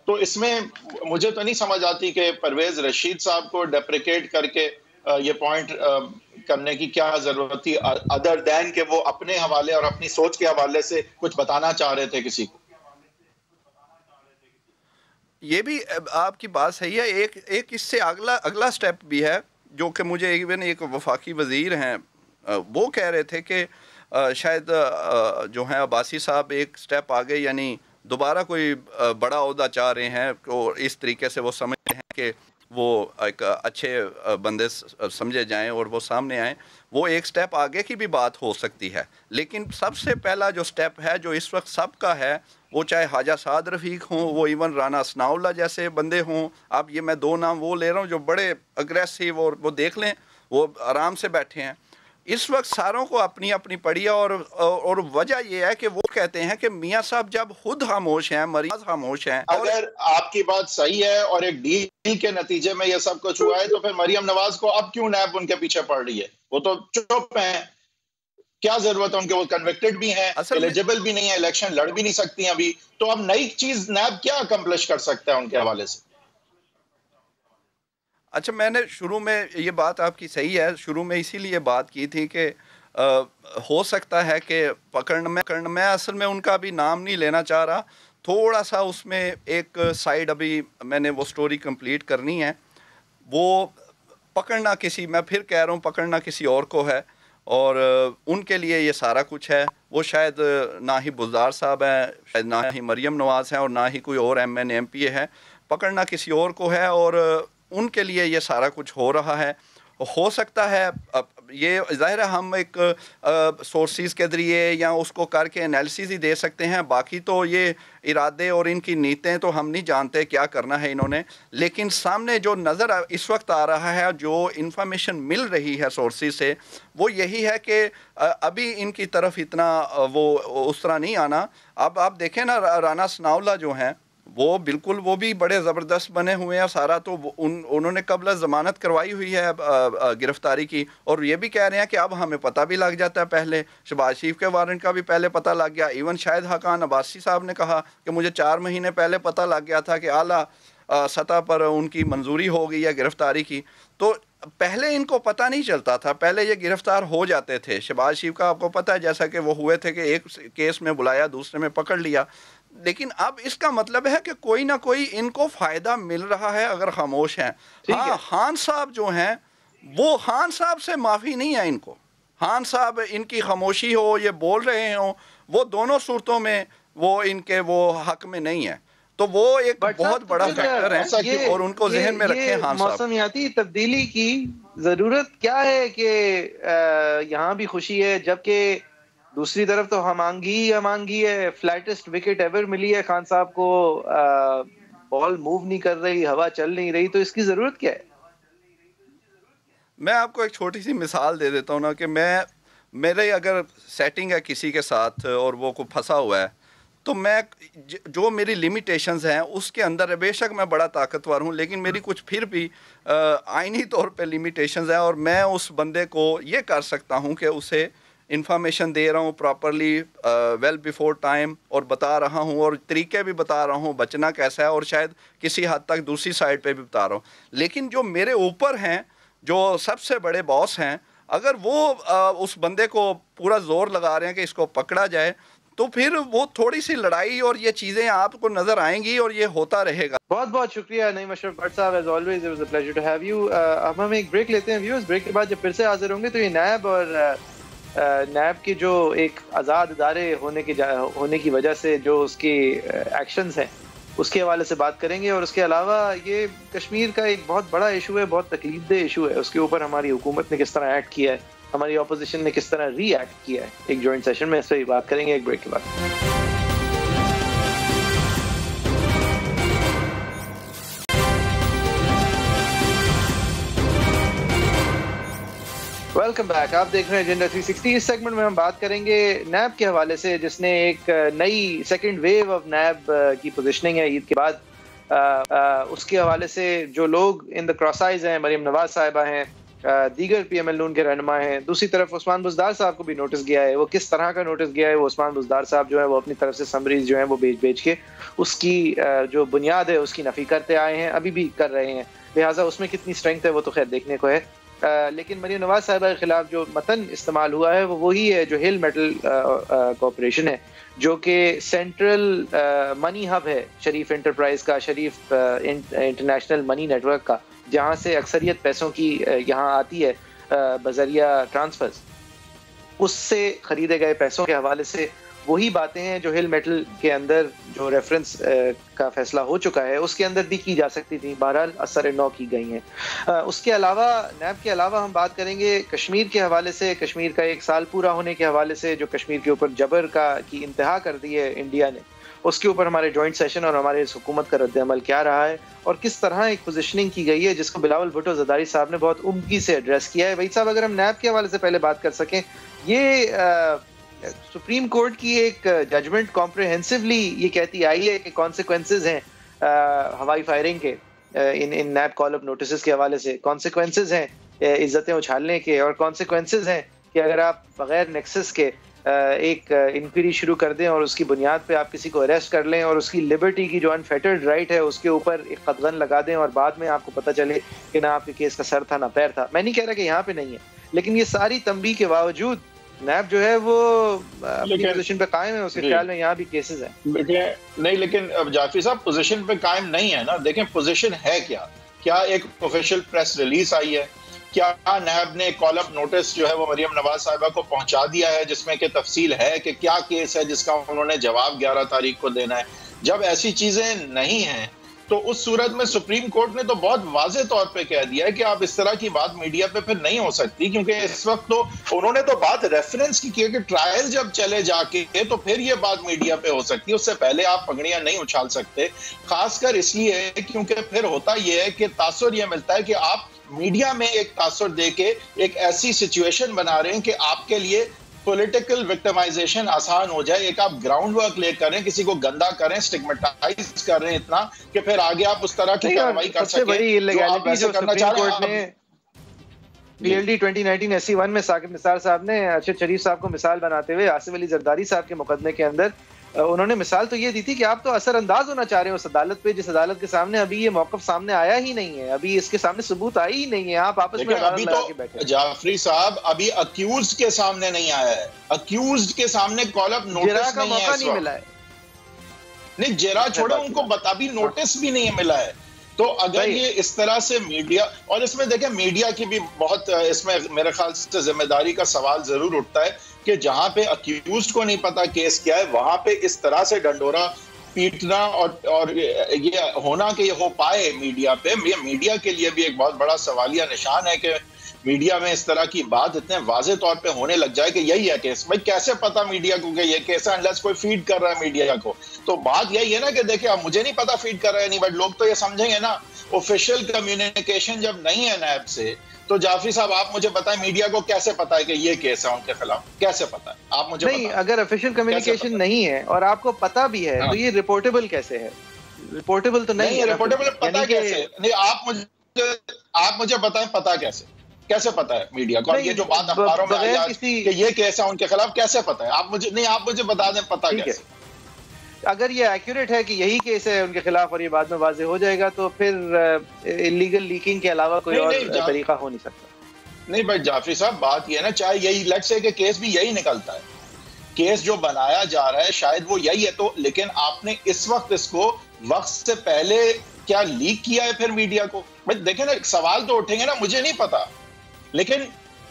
Speaker 1: تو اس میں مجھے تو نہیں سمجھ آتی کہ پرویز رشید صاحب کو ڈیپریکیٹ کر کے یہ پوائنٹ کرنے کی کیا ضرورت تھی، ادر دین کہ وہ اپنے حوالے اور اپنی سوچ کے حوالے سے کچھ بتانا چاہ رہے تھے کسی کو.
Speaker 3: یہ بھی آپ کی بات صحیح ہے. ایک اس سے اگلا سٹیپ بھی ہے جو کہ مجھے ایون ایک وفاقی وزیر ہیں وہ کہہ رہے تھے کہ شاید جو ہیں عباسی صاحب ایک سٹیپ آگے، یعنی دوبارہ کوئی بڑا عہدہ چاہ رہے ہیں اور اس طریقے سے وہ سمجھتے ہیں کہ وہ ایک اچھے بندے سمجھے جائیں اور وہ سامنے آئیں. وہ ایک سٹیپ آگے کی بھی بات ہو سکتی ہے. لیکن سب سے پہلا جو سٹیپ ہے جو اس وقت سب کا ہے، وہ چاہے خواجہ سعد رفیق ہوں، وہ ایون رانا ثناء اللہ جیسے بندے ہوں. اب یہ میں 2 نام وہ لے رہا ہوں جو بڑے اگریسو، اور وہ دیکھ لیں وہ آرام سے بیٹھے ہیں. اس وقت ساروں کو اپنی اپنی پڑی ہے، اور وجہ یہ ہے کہ وہ کہتے ہیں کہ میاں صاحب جب خود خاموش ہیں، مریض خاموش ہیں.
Speaker 1: اگر آپ کی بات صحیح ہے اور ایک ڈیل کے نتیجے میں یہ سب کچھ ہوا ہے تو پھر مریم نواز کو اب کیوں نیب ان کے پیچھے پڑ رہی ہے؟ وہ تو چپ ہیں، کیا ضرورت ہے ان کے؟ وہ کنوکٹڈ بھی ہیں، ایلیجیبل بھی نہیں ہے، الیکشن لڑ بھی نہیں سکتی ہیں ابھی. تو اب نئی چیز نیب کیا اکمپلش کر سکتا ہے ان کے حوالے سے؟
Speaker 3: اچھا، میں نے شروع میں یہ بات آپ کی صحیح ہے، شروع میں اسی لیے بات کی تھی کہ ہو سکتا ہے کہ پکڑنا میں اصل میں ان کا بھی نام نہیں لینا چاہ رہا. تھوڑا سا اس میں ایک سائیڈ ابھی میں نے وہ سٹوری کمپلیٹ کرنی ہے. وہ پکڑنا کسی، میں پھر کہہ رہا ہوں، پکڑنا کسی اور کو ہے، اور ان کے لیے یہ سارا کچھ ہے. وہ شاید نہ ہی بزدار صاحب ہیں، شاید نہ ہی مریم نواز ہیں، اور نہ ہی کوئی اور ایم این ایم پی اے ہے. پکڑنا کسی اور کو ہے اور ان کے لیے یہ سارا کچھ ہو رہا ہے. ہو سکتا ہے یہ ظاہر ہے ہم ایک سورسز کے ذریعے یا اس کو کر کے انالیسز ہی دے سکتے ہیں، باقی تو یہ ارادے اور ان کی نیتیں تو ہم نہیں جانتے کیا کرنا ہے انہوں نے. لیکن سامنے جو نظر اس وقت آ رہا ہے، جو انفارمیشن مل رہی ہے سورسز سے، وہ یہی ہے کہ ابھی ان کی طرف اتنا وہ اس طرح نہیں آنا. اب آپ دیکھیں نا، رانا ثناء اللہ جو ہیں وہ بالکل وہ بھی بڑے زبردست بنے ہوئے ہیں سارا. تو انہوں نے قبل ضمانت کروائی ہوئی ہے گرفتاری کی، اور یہ بھی کہہ رہے ہیں کہ اب ہمیں پتہ بھی لگ جاتا ہے. پہلے شہباز شریف کے وارنٹ کا بھی پہلے پتہ لگ گیا. ایون شاہد خاقان عباسی صاحب نے کہا کہ مجھے 4 مہینے پہلے پتہ لگ گیا تھا کہ اعلیٰ سطح پر ان کی منظوری ہو گئی ہے گرفتاری کی. تو پہلے ان کو پتہ نہیں چلتا تھا، پہلے یہ گرفتار ہو جاتے تھے. شہباز شریف کا آپ کو پتہ ہے جیسا کہ وہ ہوئے تھے کہ ایک کیس میں بلایا، دوسرے میں پکڑ لیا. لیکن اب اس کا مطلب ہے کہ کوئی نہ کوئی ان کو فائدہ مل رہا ہے اگر خاموش ہیں. ہاں خان صاحب جو ہیں وہ خان صاحب سے معافی نہیں ہے ان کو. خان صاحب ان کی خاموشی ہو یہ بول رہے ہوں وہ دونوں صورتوں میں وہ ان کے وہ حق میں نہیں ہے. تو وہ ایک بہت بڑا فیکٹر ہے اور ان کو ذہن میں رکھیں. خان صاحب
Speaker 2: موسمیاتی تبدیلی کی ضرورت کیا ہے کہ یہاں بھی خوشی ہے جبکہ دوسری طرف تو ہمانگی ہے. فلیٹسٹ وکٹ ایور ملی ہے خان صاحب کو, بال موو نہیں کر رہی, ہوا چل نہیں رہی, تو اس کی ضرورت کیا ہے؟
Speaker 3: میں آپ کو ایک چھوٹی سی مثال دے دیتا ہوں نا کہ میرے اگر سیٹنگ ہے کسی کے ساتھ اور وہ کو پھنسا ہوا ہے تو میں جو میری لیمیٹیشنز ہیں اس کے اندر بے شک میں بڑا طاقتور ہوں لیکن میری کچھ پھر بھی آئینی طور پہ لیمیٹیشنز ہیں اور میں اس بندے کو یہ کر سکتا ہوں کہ اسے انفارمیشن دے رہا ہوں پراپرلی ویل بیفور ٹائم اور بتا رہا ہوں اور طریقے بھی بتا رہا ہوں بچنا کیسا ہے اور شاید کسی حد تک دوسری سائڈ پہ بھی بتا رہا ہوں. لیکن جو میرے اوپر ہیں جو سب سے بڑے باس ہیں اگر وہ اس بندے کو پورا زور لگا رہے ہیں کہ اس کو پکڑا جائے تو پھر وہ تھوڑی سی لڑائی اور یہ چیزیں آپ کو نظر آئیں گی اور یہ ہوتا رہے گا.
Speaker 2: بہت بہت شکریہ نعیم اشرف بٹ صاحب, as always it was a pleasure to have you. اب ہم ایک بریک لیتے ہیں ویورز, بریک کے بعد جب پھر سے حاضر ہوں گے تو یہ نیب اور نیب کے جو ایک آزاد ادارے ہونے کی وجہ سے جو اس کے ایکشنز ہیں اس کے حوالے سے بات کریں گے. اور اس کے علاوہ یہ کشمیر کا ایک بہت بڑا ایشو ہے, بہت تکلیف دہ ایشو ہے, اس کے اوپر ہماری حکومت نے کس طرح ایکٹ کیا ہے, ہماری اپوزیشن نے کس طرح ری ایکٹ کیا ہے. ایک جوائنٹ سیشن میں اس پہ بات کریں گے ایک بریک کے بعد. ویلکم بیک, آپ دیکھ رہے ہیں ایجنڈا 360. اس سیگمنٹ میں ہم بات کریں گے نیب کے حوالے سے جس نے ایک نئی سیکنڈ ویو آف نیب کی پوزیشننگ ہے عید کے بعد, اس کے حوالے سے جو لوگ ان دا کراس آئیز ہیں, مریم نواز صاحبہ ہیں, دیگر پی ایم ایل نون کے رہنما ہیں. دوسری طرف عثمان بزدار صاحب کو بھی نوٹس گیا ہے. وہ کس طرح کا نوٹس گیا ہے؟ وہ عثمان بزدار صاحب جو ہے وہ اپنی طرف سے سمریز جو ہیں وہ بیچ کے اس کی جو بنیاد ہے اس کی نفی کرتے آئے ہیں, ابھی بھی کر رہے ہیں. لہٰذا اس میں کتنی اسٹرینتھ ہے وہ تو خیر دیکھنے کو ہے. لیکن مریم نواز صاحبہ کے خلاف جو متن استعمال ہوا ہے وہ وہی ہے جو ہل میٹل کارپوریشن ہے, جو کہ سینٹرل منی ہب ہے شریف انٹرپرائز کا, شریف انٹرنیشنل منی نیٹ ورک کا, جہاں سے اکثریت پیسوں کی یہاں آتی ہے بذریعہ ٹرانسفرز. اس سے خریدے گئے پیسوں کے حوالے سے وہی باتیں ہیں جو ہل میٹل کے اندر جو ریفرنس کا فیصلہ ہو چکا ہے اس کے اندر بھی کی جا سکتی تھی. بہرحال اثر نو کی گئی ہیں. اس کے علاوہ نیب کے علاوہ ہم بات کریں گے کشمیر کے حوالے سے, کشمیر کا 1 سال پورا ہونے کے حوالے سے جو کشمیر کے اوپر جبر کی انتہا کر دی ہے انڈیا نے, اس کے اوپر ہمارے جوائنٹ سیشن اور ہمارے اس حکومت کا رد عمل کیا رہا ہے اور کس طرح ایک پوزیشننگ کی گئی ہے جس کو بلاول بھٹو زرداری صاحب نے بہت عمدگی سے ایڈریس کیا ہے. وحید صاحب اگر ہم نیب کے حوالے سے پہلے بات کر سکیں, یہ سپریم کورٹ کی ایک ججمنٹ کمپریہنسولی یہ کہتی آئی ہے کہ کانسیکوینسز ہیں ہوائی فائرنگ کے ان نیب کال اپ نوٹسز کے حوالے سے, کانسیکوینسز ہیں عزتیں اچھالنے کے, اور کانسیکوینسز ہیں کہ اگر آپ بغیر نیکسس کے ایک انکوائری شروع کر دیں اور اس کی بنیاد پہ آپ کسی کو اریسٹ کر لیں اور اس کی لبرٹی کی جو انفیٹرڈ رائٹ ہے اس کے اوپر ایک قدغن لگا دیں اور بعد میں آپ کو پتہ چلے کہ نہ آپ کے کیس کا سر تھا نہ پیر تھا. میں نہیں کہہ رہا کہ یہاں پہ نہیں ہے, لیکن یہ ساری تنبیہ کے باوجود نیب جو ہے وہ اپنی پوزیشن پہ قائم ہے. اس کے خیال میں یہاں بھی کیسز ہیں
Speaker 1: نہیں, لیکن جعفری صاحب پوزیشن پہ قائم نہیں ہے نا. دیکھیں پوزیشن ہے کیا ایک آفیشیل پریس ریلیز آئی ہے, کیا نیب نے کال اپ نوٹس جو ہے وہ مریم نواز صاحبہ کو پہنچا دیا ہے جس میں کہ تفصیل ہے کہ کیا کیس ہے جس کا انہوں نے جواب 11 تاریخ کو دینا ہے. جب ایسی چیزیں نہیں ہیں تو اس صورت میں سپریم کورٹ نے تو بہت واضح طور پہ کہہ دیا ہے کہ آپ اس طرح کی بات میڈیا پہ پھر نہیں ہو سکتی, کیونکہ اس وقت تو انہوں نے تو بات ریفرنس کی کہ ٹرائل جب چلے جا کے تو پھر یہ بات میڈیا پہ ہو سکتی ہے, اس سے پہلے آپ پگڑیاں نہیں اچھال سکتے. خاص کر اس لیے کیونکہ پھر ہوتا یہ ہے کہ تاثر یہ ملتا ہے کہ آپ میڈیا میں ایک تاثر دے کے ایک ایسی سچویشن بنا رہے ہیں کہ آپ کے لیے پولیٹیکل وکٹمائزیشن آسان ہو جائے. ایک آپ گراؤنڈ ورک لے کریں, کسی کو گندا کریں, سٹگمیٹائز کر رہے ہیں اتنا کہ پھر آگے آپ اس طرح کی کارروائی کر سکیں جو آپ ایسے کرنا چاہ رہے ہیں.
Speaker 2: پی ایل ڈی 2019 SC1 میں ثاقب نثار صاحب نے ارشد شریف صاحب کو مثال بناتے ہوئے آصف علی زرداری صاحب کے مقدمے کے اندر انہوں نے مثال تو یہ دی تھی کہ آپ تو اثر انداز ہونا چاہ رہے ہیں اس عدالت پہ جس عدالت کے سامنے ابھی یہ موقف سامنے آیا ہی نہیں ہے, ابھی اس کے سامنے ثبوت آئی ہی نہیں ہے, آپ آپس میں
Speaker 1: ابھی تو جعفری صاحب ابھی اکیوزڈ کے سامنے نہیں آیا ہے, اکیوزڈ کے سامنے کال اپ نوٹس نہیں ہے,
Speaker 2: نہیں ملا ہے.
Speaker 1: نہیں جرا چھوڑا ان کو بتا بھی نوٹس بھی نہیں ملا ہے. تو اگر یہ اس طرح سے میڈیا, اور اس میں دیکھیں میڈیا کی بھی بہت اس میں میرے خیال سے ذمہ داری کا سوال ضرور اٹھتا ہے کہ جہاں پہ اکیوزڈ کو نہیں پتا کیس کیا ہے وہاں پہ اس طرح سے ڈنڈورا پیٹنا اور یہ ہونا کہ یہ ہو پائے میڈیا پہ, میڈیا کے لیے بھی ایک بہت بڑا سوالیہ نشان ہے کہ میڈیا میں اس طرح کی بات اتنے واضح طور پہ ہونے لگ جائے کہ یہی ہے کیس. بھائی کیسے پتا میڈیا کو کہ یہ کیس ہے انلیس کوئی فیڈ کر رہا ہے میڈیا کو. تو بات یہی ہے نا کہ دیکھیں اب مجھے نہیں پتا فیڈ کر رہا ہے نہیں, بٹ لوگ تو یہ سمجھیں گے نا آفیشیل کمیونیکیشن جب نہیں ہے نیب سے. تو جعفری صاحب آپ مجھے بتائیں میڈیا کو کیسے پتا ہے کہ یہ کیس ہے ان کے خلاف, کیسے پتا ہے آپ مجھے
Speaker 2: نہیں, اگر آفیشیل کمیونیکیشن نہیں ہے اور آپ کو پتا بھی ہے تو یہ رپورٹیبل کیسے ہے؟ رپورٹیبل تو نہیں ہے.
Speaker 1: رپورٹیبل پتا کیسے نہیں, آپ مجھے بتائیں پتا کیسے پتا ہے میڈیا کو؟ یہ جو بات اخباروں میں آئی آج کہ یہ کیس ہے ان کے خلاف, کیسے پتا ہے؟ آپ مجھے بتا دیں پتا کیسے.
Speaker 2: اگر یہ ایکوریٹ ہے کہ یہی کیس ہے ان کے خلاف اور یہ بعد میں واضح ہو جائے گا تو پھر انلیگل لیکنگ کے علاوہ کوئی اور طریقہ ہو نہیں سکتا.
Speaker 1: نہیں بٹ جعفری صاحب بات یہ ہے نا, چاہے یہی لیٹ سے کہ کیس بھی یہی نکلتا ہے, کیس جو بنایا جا رہا ہے شاید وہ یہی ہے, تو لیکن آپ نے اس وقت اس کو وقت سے پہلے کیا لیک کیا ہے پھر میڈیا کو؟ دیکھیں نا سوال تو اٹھیں گے نا, مجھے نہیں پتا, لیکن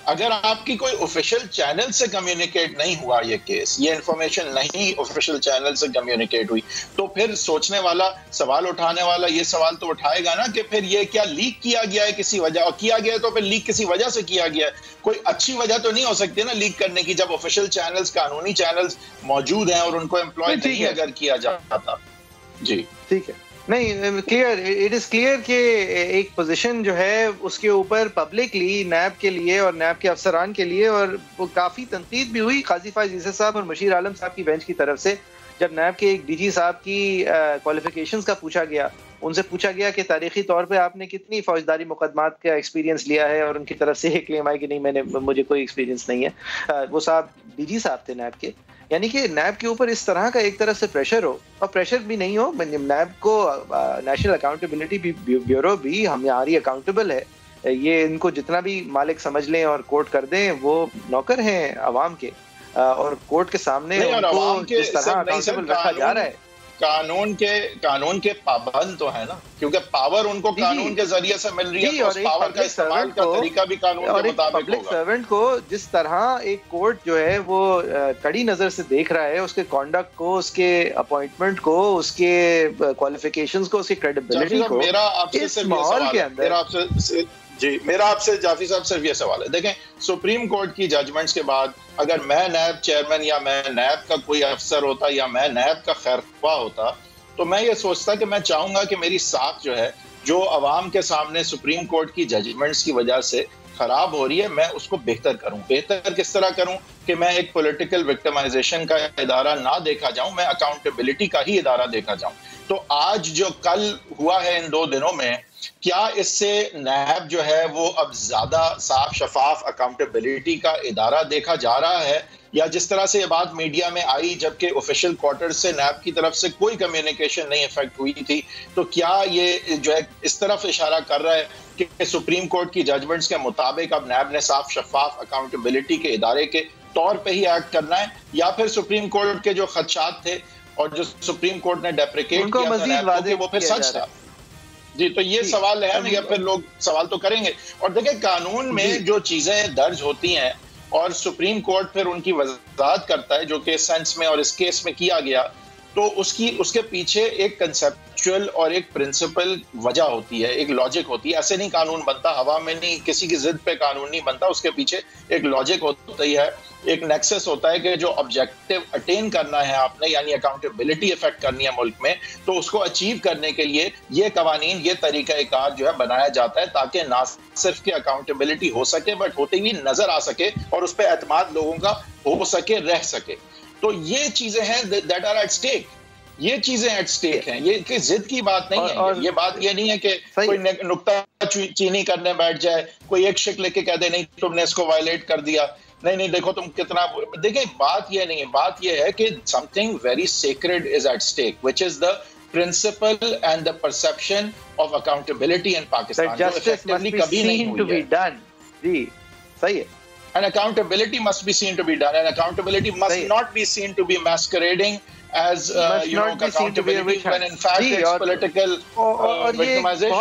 Speaker 1: اگر آپ کی کوئی آفیشیل چینل سے کمیونیکیٹ نہیں ہوا یہ کیس, یہ انفارمیشن نہیں آفیشیل چینل سے کمیونیکیٹ ہوئی, تو پھر سوچنے والا سوال اٹھانے والا یہ سوال تو اٹھائے گا نا کہ پھر یہ کیا لیک کیا گیا ہے کسی وجہ, اور کیا گیا ہے تو پھر لیک کسی وجہ سے کیا گیا ہے. کوئی اچھی وجہ تو نہیں ہو سکتی نا لیک کرنے کی جب آفیشیل چینلز قانونی چینلز موجود ہیں اور ان کو امپلوائے نہیں اگر کیا جاتا. جی
Speaker 2: ٹھیک ہے, نہیں کلیئر, اٹ از کلیئر کہ ایک پوزیشن جو ہے اس کے اوپر پبلکلی نیب کے لیے اور نیب کے افسران کے لیے, اور وہ کافی تنقید بھی ہوئی قاضی فائز عیسی صاحب اور مشیر عالم صاحب کی بینچ کی طرف سے, جب نیب کے ایک ڈی جی صاحب کی کوالیفیکیشنز کا پوچھا گیا, ان سے پوچھا گیا کہ تاریخی طور پہ آپ نے کتنی فوجداری مقدمات کا ایکسپیرینس لیا ہے, اور ان کی طرف سے یہ کلیم آئی کہ نہیں مجھے کوئی ایکسپیرینس نہیں ہے. وہ صاحب ڈی جی صاحب تھے نیب کے, یعنی کہ نیب کے اوپر اس طرح کا ایک طرف سے پریشر ہو, اور پریشر بھی نہیں ہو, نیب کو نیشنل اکاؤنٹیبلٹی بیورو بھی ہماری اکاؤنٹیبل ہے, یہ ان کو جتنا بھی مالک سمجھ لیں اور کوٹ کر دیں وہ نوکر ہیں عوام کے, اور کورٹ کے سامنے ان کو جس طرح اکاؤنٹیبل رکھا جا رہا ہے
Speaker 1: قانون کے پابند تو ہے نا, کیونکہ پاور ان کو قانون کے ذریعے سے مل رہی ہے, اور پاور کا استعمال کا طریقہ بھی قانون کے مطابق ہوگا.
Speaker 2: پبلک سرونٹ کو جس طرح ایک کورٹ جو ہے وہ کڑی نظر سے دیکھ رہا ہے, اس کے کانڈکٹ کو, اس کے اپوائنٹمنٹ کو, اس کے کوالیفیکیشنز کو, اس کی کریڈیبلٹی کو, اس ماحول کے اندر.
Speaker 1: میرا آپ سے جعفری صاحب صرف یہ سوال ہے, دیکھیں سپریم کورٹ کی ججمنٹس کے بعد اگر میں نیب چیئرمین یا میں نیب کا کوئی افسر ہوتا یا میں نیب کا خیر خواہ ہوتا, تو میں یہ سوچتا کہ میں چاہوں گا کہ میری ساکھ جو ہے جو عوام کے سامنے سپریم کورٹ کی ججمنٹس کی وجہ سے خراب ہو رہی ہے, میں اس کو بہتر کروں. بہتر کس طرح کروں کہ میں ایک پولیٹیکل وکٹمائزیشن کا ادارہ نہ دیکھا جاؤں, میں اکاؤنٹیبلٹی کا ہی ادارہ دیکھا جاؤں. تو آج جو کل ہوا ہے ان 2 دنوں میں, کیا اس سے نیب جو ہے وہ اب زیادہ صاف شفاف اکاؤنٹیبلٹی کا ادارہ دیکھا جا رہا ہے, یا جس طرح سے یہ بات میڈیا میں آئی جبکہ آفیشیل کوارٹر سے نیب کی طرف سے کوئی کمیونیکیشن نہیں افیکٹ ہوئی تھی, تو کیا یہ جو ہے اس طرف اشارہ کر رہا ہے کہ سپریم کورٹ کی ججمنٹس کے مطابق اب نیب نے صاف شفاف اکاؤنٹیبلٹی کے ادارے کے طور پہ ہی ایکٹ کرنا ہے, یا پھر سپریم کورٹ کے جو خدشات تھے اور جو سپریم کورٹ نے ڈیپریکیٹ کیا تھا نیب کو کہ وہ پھر سچ تھا؟ جی تو یہ سوال ہے نا, یا پھر لوگ سوال تو کریں گے. اور دیکھیں قانون میں جو چیزیں درج ہوتی ہیں اور سپریم کورٹ پھر ان کی وضاحت کرتا ہے, جو کہ سینس میں اور اس کیس میں کیا گیا, تو اس کے پیچھے ایک کنسیپچول اور ایک پرنسپل وجہ ہوتی ہے, ایک لاجک ہوتی ہے. ایسے نہیں قانون بنتا, ہوا میں نہیں, کسی کی ضد پہ قانون نہیں بنتا, اس کے پیچھے ایک لاجک ہوتی ہے, ایک نیکسس ہوتا ہے کہ جو آبجیکٹو اٹین کرنا ہے آپ نے, یعنی اکاؤنٹیبلٹی افیکٹ کرنی ہے ملک میں, تو اس کو اچیو کرنے کے لیے یہ قوانین, یہ طریقہ کار جو ہے بنایا جاتا ہے تاکہ نہ صرف کہ اکاؤنٹیبلٹی ہو سکے بٹ ہوتی ہوئی نظر آ سکے اور اس پہ اعتماد لوگوں کا ہو سکے, رہ سکے. تو یہ چیزیں ہیں دیٹ آر ایٹ اسٹیک, یہ چیزیں ایٹ اسٹیک ہیں, یہ کہ ضد کی بات نہیں ہے. یہ بات یہ نہیں ہے کہ کوئی نکتہ چینی کرنے بیٹھ جائے, کوئی ایک شک لے کے کہہ دے نہیں تم نے اس کو وائلیٹ کر دیا, نہیں دیکھو تم کتنا. دیکھیں بات یہ نہیں ہے, بات یہ ہے کہ something very sacred is at stake, which is the principle and the perception of accountability in Pakistan.
Speaker 2: Justice must be seen to be done. جی صحیح ہے.
Speaker 1: And accountability must be seen to be done, and accountability must not be seen to be masquerading as
Speaker 2: must
Speaker 1: you know
Speaker 2: not be seen to be a
Speaker 1: accountability
Speaker 2: witch hunt.
Speaker 1: when in fact
Speaker 2: G,
Speaker 1: it's political
Speaker 2: اور یہ
Speaker 1: victimization.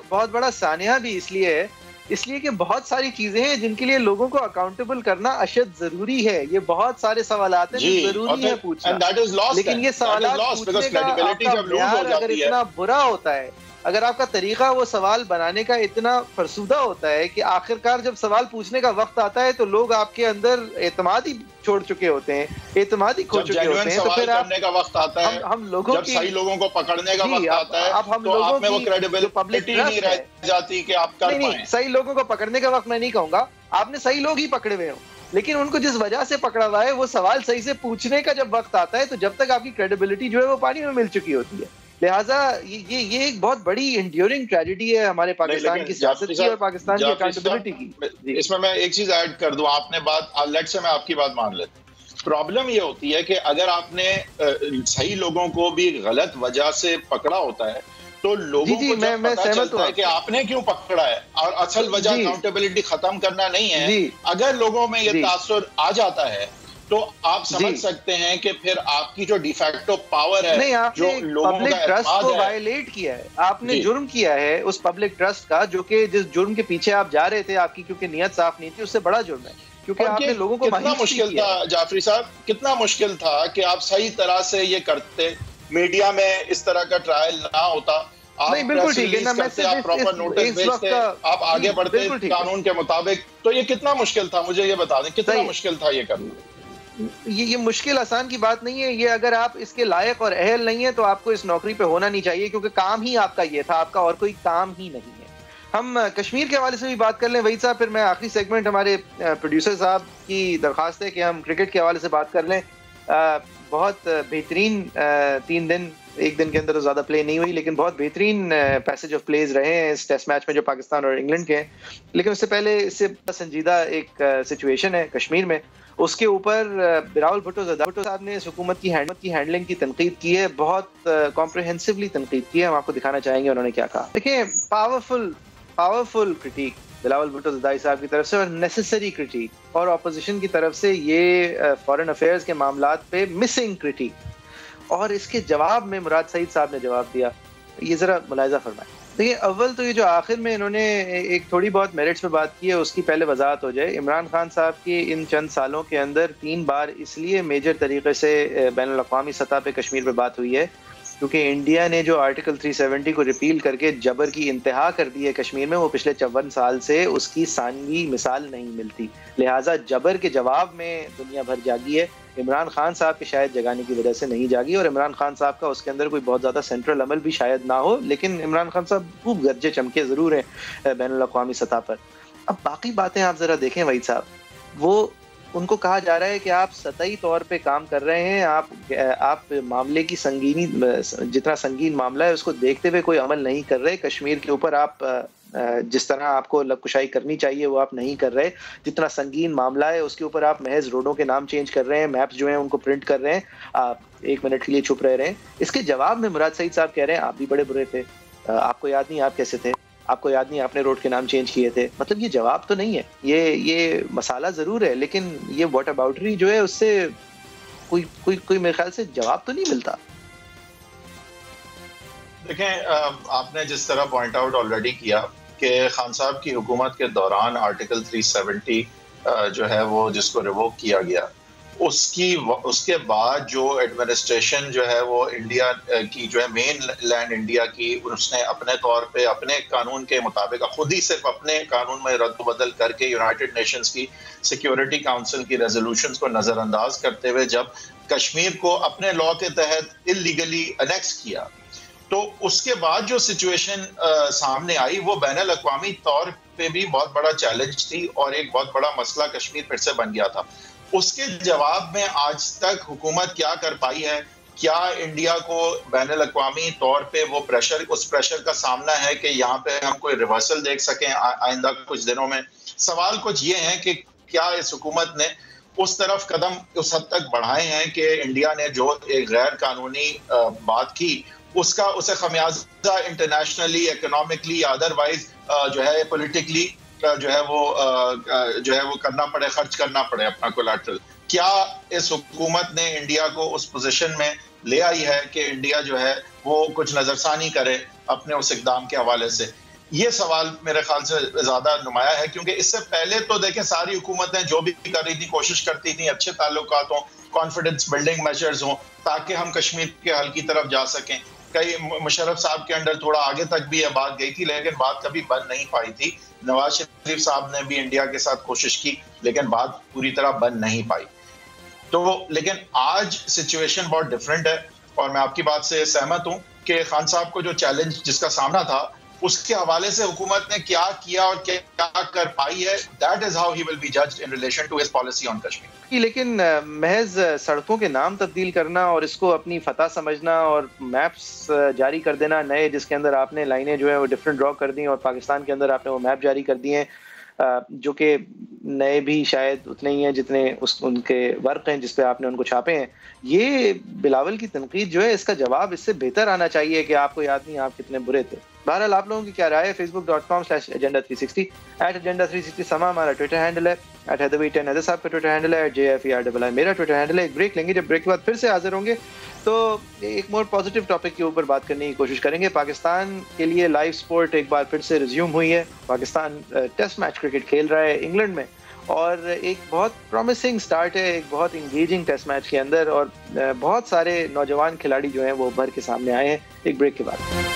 Speaker 2: بہت بڑا سانحہ بھی اس لیے ہے، اس لیے کہ بہت ساری چیزیں ہیں جن کے لیے لوگوں کو اکاؤنٹیبل کرنا اشد ضروری ہے. یہ بہت سارے سوالات ہیں جو ضروری ہے پوچھنا، لیکن یہ سوالات پوچھنے کا آپ کا معیار اگر اتنا برا ہوتا ہے، اگر آپ کا طریقہ وہ سوال بنانے کا اتنا فرسودہ ہوتا ہے کہ آخرکار جب سوال پوچھنے کا وقت آتا ہے تو لوگ آپ کے اندر اعتماد ہی چھوڑ چکے ہوتے ہیں، اعتماد ہی کھو چکے ہوتے ہیں، تو پھر
Speaker 1: کرنے کا وقت آتا ہے،
Speaker 2: ہم لوگوں
Speaker 1: جب صحیح لوگوں کو پکڑنے کا وقت آتا ہے تو آپ میں وہ کریڈیبلٹی نہیں رہ جاتی کہ آپ کر پائیں.
Speaker 2: صحیح لوگوں کو پکڑنے کا وقت میں نہیں کہوں گا، آپ نے صحیح لوگ ہی پکڑے ہوئے ہوں، لیکن ان کو جس وجہ سے پکڑا ہوا ہے وہ سوال صحیح سے پوچھنے کا جب وقت آتا ہے تو جب تک آپ کی کریڈیبلٹی جو ہے وہ پانی میں مل چکی ہوتی ہے. لہٰذا یہ ایک بہت بڑی انڈیورنگ ٹریجڈی ہے ہمارے پاکستان کی سیاست کی اور پاکستان کی اکاؤنٹیبلٹی کی.
Speaker 1: اس میں میں ایک چیز ایڈ کر دوں، آپ نے بات لیٹ سے میں آپ کی بات مان لیتا ہوں. پرابلم یہ ہوتی ہے کہ اگر آپ نے صحیح لوگوں کو بھی غلط وجہ سے پکڑا ہوتا ہے تو لوگوں کو جب پتہ چلتا ہے کہ آپ نے کیوں پکڑا ہے اور اصل وجہ اکاؤنٹیبلٹی ختم کرنا نہیں ہے، اگر لوگوں میں یہ تاثر آ جاتا ہے تو آپ سمجھ سکتے ہیں کہ پھر آپ کی جو ڈیفیکٹو پاور ہے جو لوگوں کا
Speaker 2: ٹرسٹ کو وائلیٹ کیا ہے، آپ نے جرم کیا ہے اس پبلک ٹرسٹ کا، جو کہ جس جرم کے پیچھے آپ جا رہے تھے آپ کی کیونکہ نیت صاف نہیں تھی، اس سے بڑا جرم ہے کیونکہ آپ نے لوگوں کو
Speaker 1: کتنا مشکل تھا جعفری صاحب، کتنا مشکل تھا کہ آپ صحیح طرح سے یہ کرتے، میڈیا میں اس طرح کا ٹرائل نہ ہوتا، آپ
Speaker 2: بالکل ٹھیک ہے نا، میں
Speaker 1: آپ پراپر نوٹس بھیجتے، آپ آگے بڑھتے قانون کے مطابق، تو یہ کتنا مشکل تھا، مجھے یہ بتا دیں کتنا مشکل تھا یہ کرنا.
Speaker 2: یہ مشکل آسان کی بات نہیں ہے، یہ اگر آپ اس کے لائق اور اہل نہیں ہیں تو آپ کو اس نوکری پہ ہونا نہیں چاہیے، کیونکہ کام ہی آپ کا یہ تھا، آپ کا اور کوئی کام ہی نہیں ہے. ہم کشمیر کے حوالے سے بھی بات کر لیں وحید صاحب، پھر میں آخری سیگمنٹ ہمارے پروڈیوسر صاحب کی درخواست ہے کہ ہم کرکٹ کے حوالے سے بات کر لیں. بہت بہترین 3 دن، ایک دن کے اندر تو زیادہ پلے نہیں ہوئی، لیکن بہت بہترین پیسج آف پلیز رہے ہیں اس ٹیسٹ میچ میں جو پاکستان اور انگلینڈ کے ہیں. لیکن اس سے پہلے اس سے سنجیدہ ایک سچویشن ہے کشمیر میں، اس کے اوپر بلاول بھٹو صاحب نے حکومت کی ہینڈلنگ کی تنقید کی ہے، بہت کمپریہنسولی تنقید کی ہے. ہم آپ کو دکھانا چاہیں گے انہوں نے کیا کہا. دیکھیں، پاورفل کرٹیک بلاول بھٹو زدائی صاحب کی طرف سے اور نیسیسری کرٹیک، اور اپوزیشن کی طرف سے یہ فارن افیئرز کے معاملات پہ مسنگ کرٹیک، اور اس کے جواب میں مراد سعید صاحب نے جواب دیا. یہ ذرا ملاحظہ فرمائیں. دیکھیں، اول تو یہ جو آخر میں انہوں نے ایک تھوڑی بہت میرٹس پہ بات کی ہے اس کی پہلے وضاحت ہو جائے. عمران خان صاحب کی ان چند سالوں کے اندر 3 بار اس لیے میجر طریقے سے بین الاقوامی سطح پہ کشمیر پہ بات ہوئی ہے کیونکہ انڈیا نے جو آرٹیکل 370 کو ریپیل کر کے جبر کی انتہا کر دی ہے کشمیر میں، وہ پچھلے 54 سال سے اس کی ثانوی مثال نہیں ملتی. لہٰذا جبر کے جواب میں دنیا بھر جاگی ہے. عمران خان صاحب کے شاید جگانے کی وجہ سے نہیں جاگی، اور عمران خان صاحب کا اس کے اندر کوئی بہت زیادہ سینٹرل عمل بھی شاید نہ ہو، لیکن عمران خان صاحب خوب گرجے چمکے ضرور ہیں بین الاقوامی سطح پر. اب باقی باتیں آپ ذرا دیکھیں وحید صاحب، وہ ان کو کہا جا رہا ہے کہ آپ سطحی طور پہ کام کر رہے ہیں، آپ معاملے کی سنگینی، جتنا سنگین معاملہ ہے اس کو دیکھتے ہوئے کوئی عمل نہیں کر رہے. کشمیر کے اوپر آپ جس طرح آپ کو لب کشائی کرنی چاہیے وہ آپ نہیں کر رہے. جتنا سنگین معاملہ ہے اس کے اوپر آپ محض روڈوں کے نام چینج کر رہے ہیں، میپس جو ہیں ان کو پرنٹ کر رہے ہیں، آپ 1 منٹ کے لیے چھپ رہے ہیں. اس کے جواب میں مراد سعید صاحب کہہ رہے ہیں آپ بھی بڑے برے تھے، آپ کو یاد نہیں آپ کیسے تھے، آپ کو یاد نہیں آپ نے روڈ کے نام چینج کیے تھے. مطلب یہ جواب تو نہیں ہے، یہ مسئلہ ضرور ہے، لیکن یہ واٹ اباؤٹری جو ہے اس سے کوئی میرے خیال سے جواب تو نہیں ملتا.
Speaker 1: دیکھیں، آپ نے جس طرح پوائنٹ آؤٹ آلریڈی کیا کہ خان صاحب کی حکومت کے دوران آرٹیکل 370 جو ہے وہ جس کو ریووک کیا گیا، اس کے بعد جو ایڈمنسٹریشن جو ہے وہ انڈیا کی جو ہے مین لینڈ انڈیا کی، اس نے اپنے طور پہ اپنے قانون کے مطابق خود ہی صرف اپنے قانون میں رد و بدل کر کے یونائٹڈ نیشنز کی سیکیورٹی کاؤنسل کی ریزولوشنز کو نظر انداز کرتے ہوئے جب کشمیر کو اپنے لا کے تحت اللیگلی انیکس کیا، تو اس کے بعد جو سچویشن سامنے آئی وہ بین الاقوامی طور پہ بھی بہت بڑا چیلنج تھی اور ایک بہت بڑا مسئلہ کشمیر پھر سے بن گیا تھا. اس کے جواب میں آج تک حکومت کیا کر پائی ہے؟ کیا انڈیا کو بین الاقوامی طور پہ وہ اس پریشر کا سامنا ہے کہ یہاں پہ ہم کوئی ریورسل دیکھ سکیں آئندہ کچھ دنوں میں؟ سوال کچھ یہ ہے کہ کیا اس حکومت نے اس طرف قدم اس حد تک بڑھائے ہیں کہ انڈیا نے جو ایک غیر قانونی بات کی اسے خمیازہ انٹرنیشنلی، اکنامکلی، ادروائز جو ہے پولیٹیکلی جو ہے وہ کرنا پڑے، خرچ کرنا پڑے اپنا کولیٹرل. کیا اس حکومت نے انڈیا کو اس پوزیشن میں لے آئی ہے کہ انڈیا جو ہے وہ کچھ نظر ثانی کرے اپنے اس اقدام کے حوالے سے؟ یہ سوال میرے خیال سے زیادہ نمایاں ہے، کیونکہ اس سے پہلے تو دیکھیں ساری حکومتیں جو بھی کر رہی تھی کوشش کرتی تھیں اچھے تعلقات ہوں، کانفیڈنس بلڈنگ میجرز ہوں تاکہ ہم کشمیر کے حل کی طرف جا سکیں. کئی مشرف صاحب کے انڈر تھوڑا آگے تک بھی یہ بات گئی تھی لیکن بات کبھی بن نہیں پائی تھی. نواز شریف صاحب نے بھی انڈیا کے ساتھ کوشش کی لیکن بات پوری طرح بن نہیں پائی. تو لیکن آج سچویشن بہت ڈفرینٹ ہے اور میں آپ کی بات سے سہمت ہوں کہ خان صاحب کو جو چیلنج جس کا سامنا تھا اس کے حوالے سے حکومت نے کیا کیا اور کیا کر پائی ہے، that is how he will be judged in relation to his policy on Kashmir.
Speaker 2: لیکن محض سڑکوں کے نام تبدیل کرنا اور اس کو اپنی فتح سمجھنا اور میپس جاری کر دینا نئے، جس کے اندر آپ نے لائنیں جو ہیں وہ ڈفرینٹ ڈرا کر دی اور پاکستان کے اندر آپ نے وہ میپ جاری کر دیے جو کہ نئے بھی شاید اتنے ہی ہیں جتنے ان کے ورق ہیں جس پہ آپ نے ان کو چھاپے ہیں. یہ بلاول کی تنقید جو ہے اس کا جواب اس سے بہتر آنا چاہیے کہ آپ کو یاد نہیں آپ کتنے برے تھے. بہرحال آپ لوگوں کی کیا رائے ہے؟ facebook.com/agenda360 @agenda360 سما ہمارا ٹویٹر ہینڈل ہے، @heatherweight10 حیدر صاحب کا ٹویٹر ہینڈل ہے، JFERII میرا ٹویٹر ہینڈل ہے. ایک بریک لیں گے، جب بریک کے بعد پھر سے حاضر ہوں گے تو ایک مور پازیٹیو ٹاپک کے اوپر بات کرنے کی کوشش کریں گے. پاکستان کے لیے لائیو سپورٹ ایک بار پھر سے ریزیوم ہوئی ہے. پاکستان ٹیسٹ میچ کرکٹ کھیل رہا ہے انگلینڈ میں اور ایک بہت پرومسنگ سٹارٹ ہے، ایک بہت انگیجنگ ٹیسٹ میچ کے اندر اور بہت سارے نوجوان کھلاڑی جو ہیں وہ ابھر کے سامنے آئے ہیں. ایک بریک کے بعد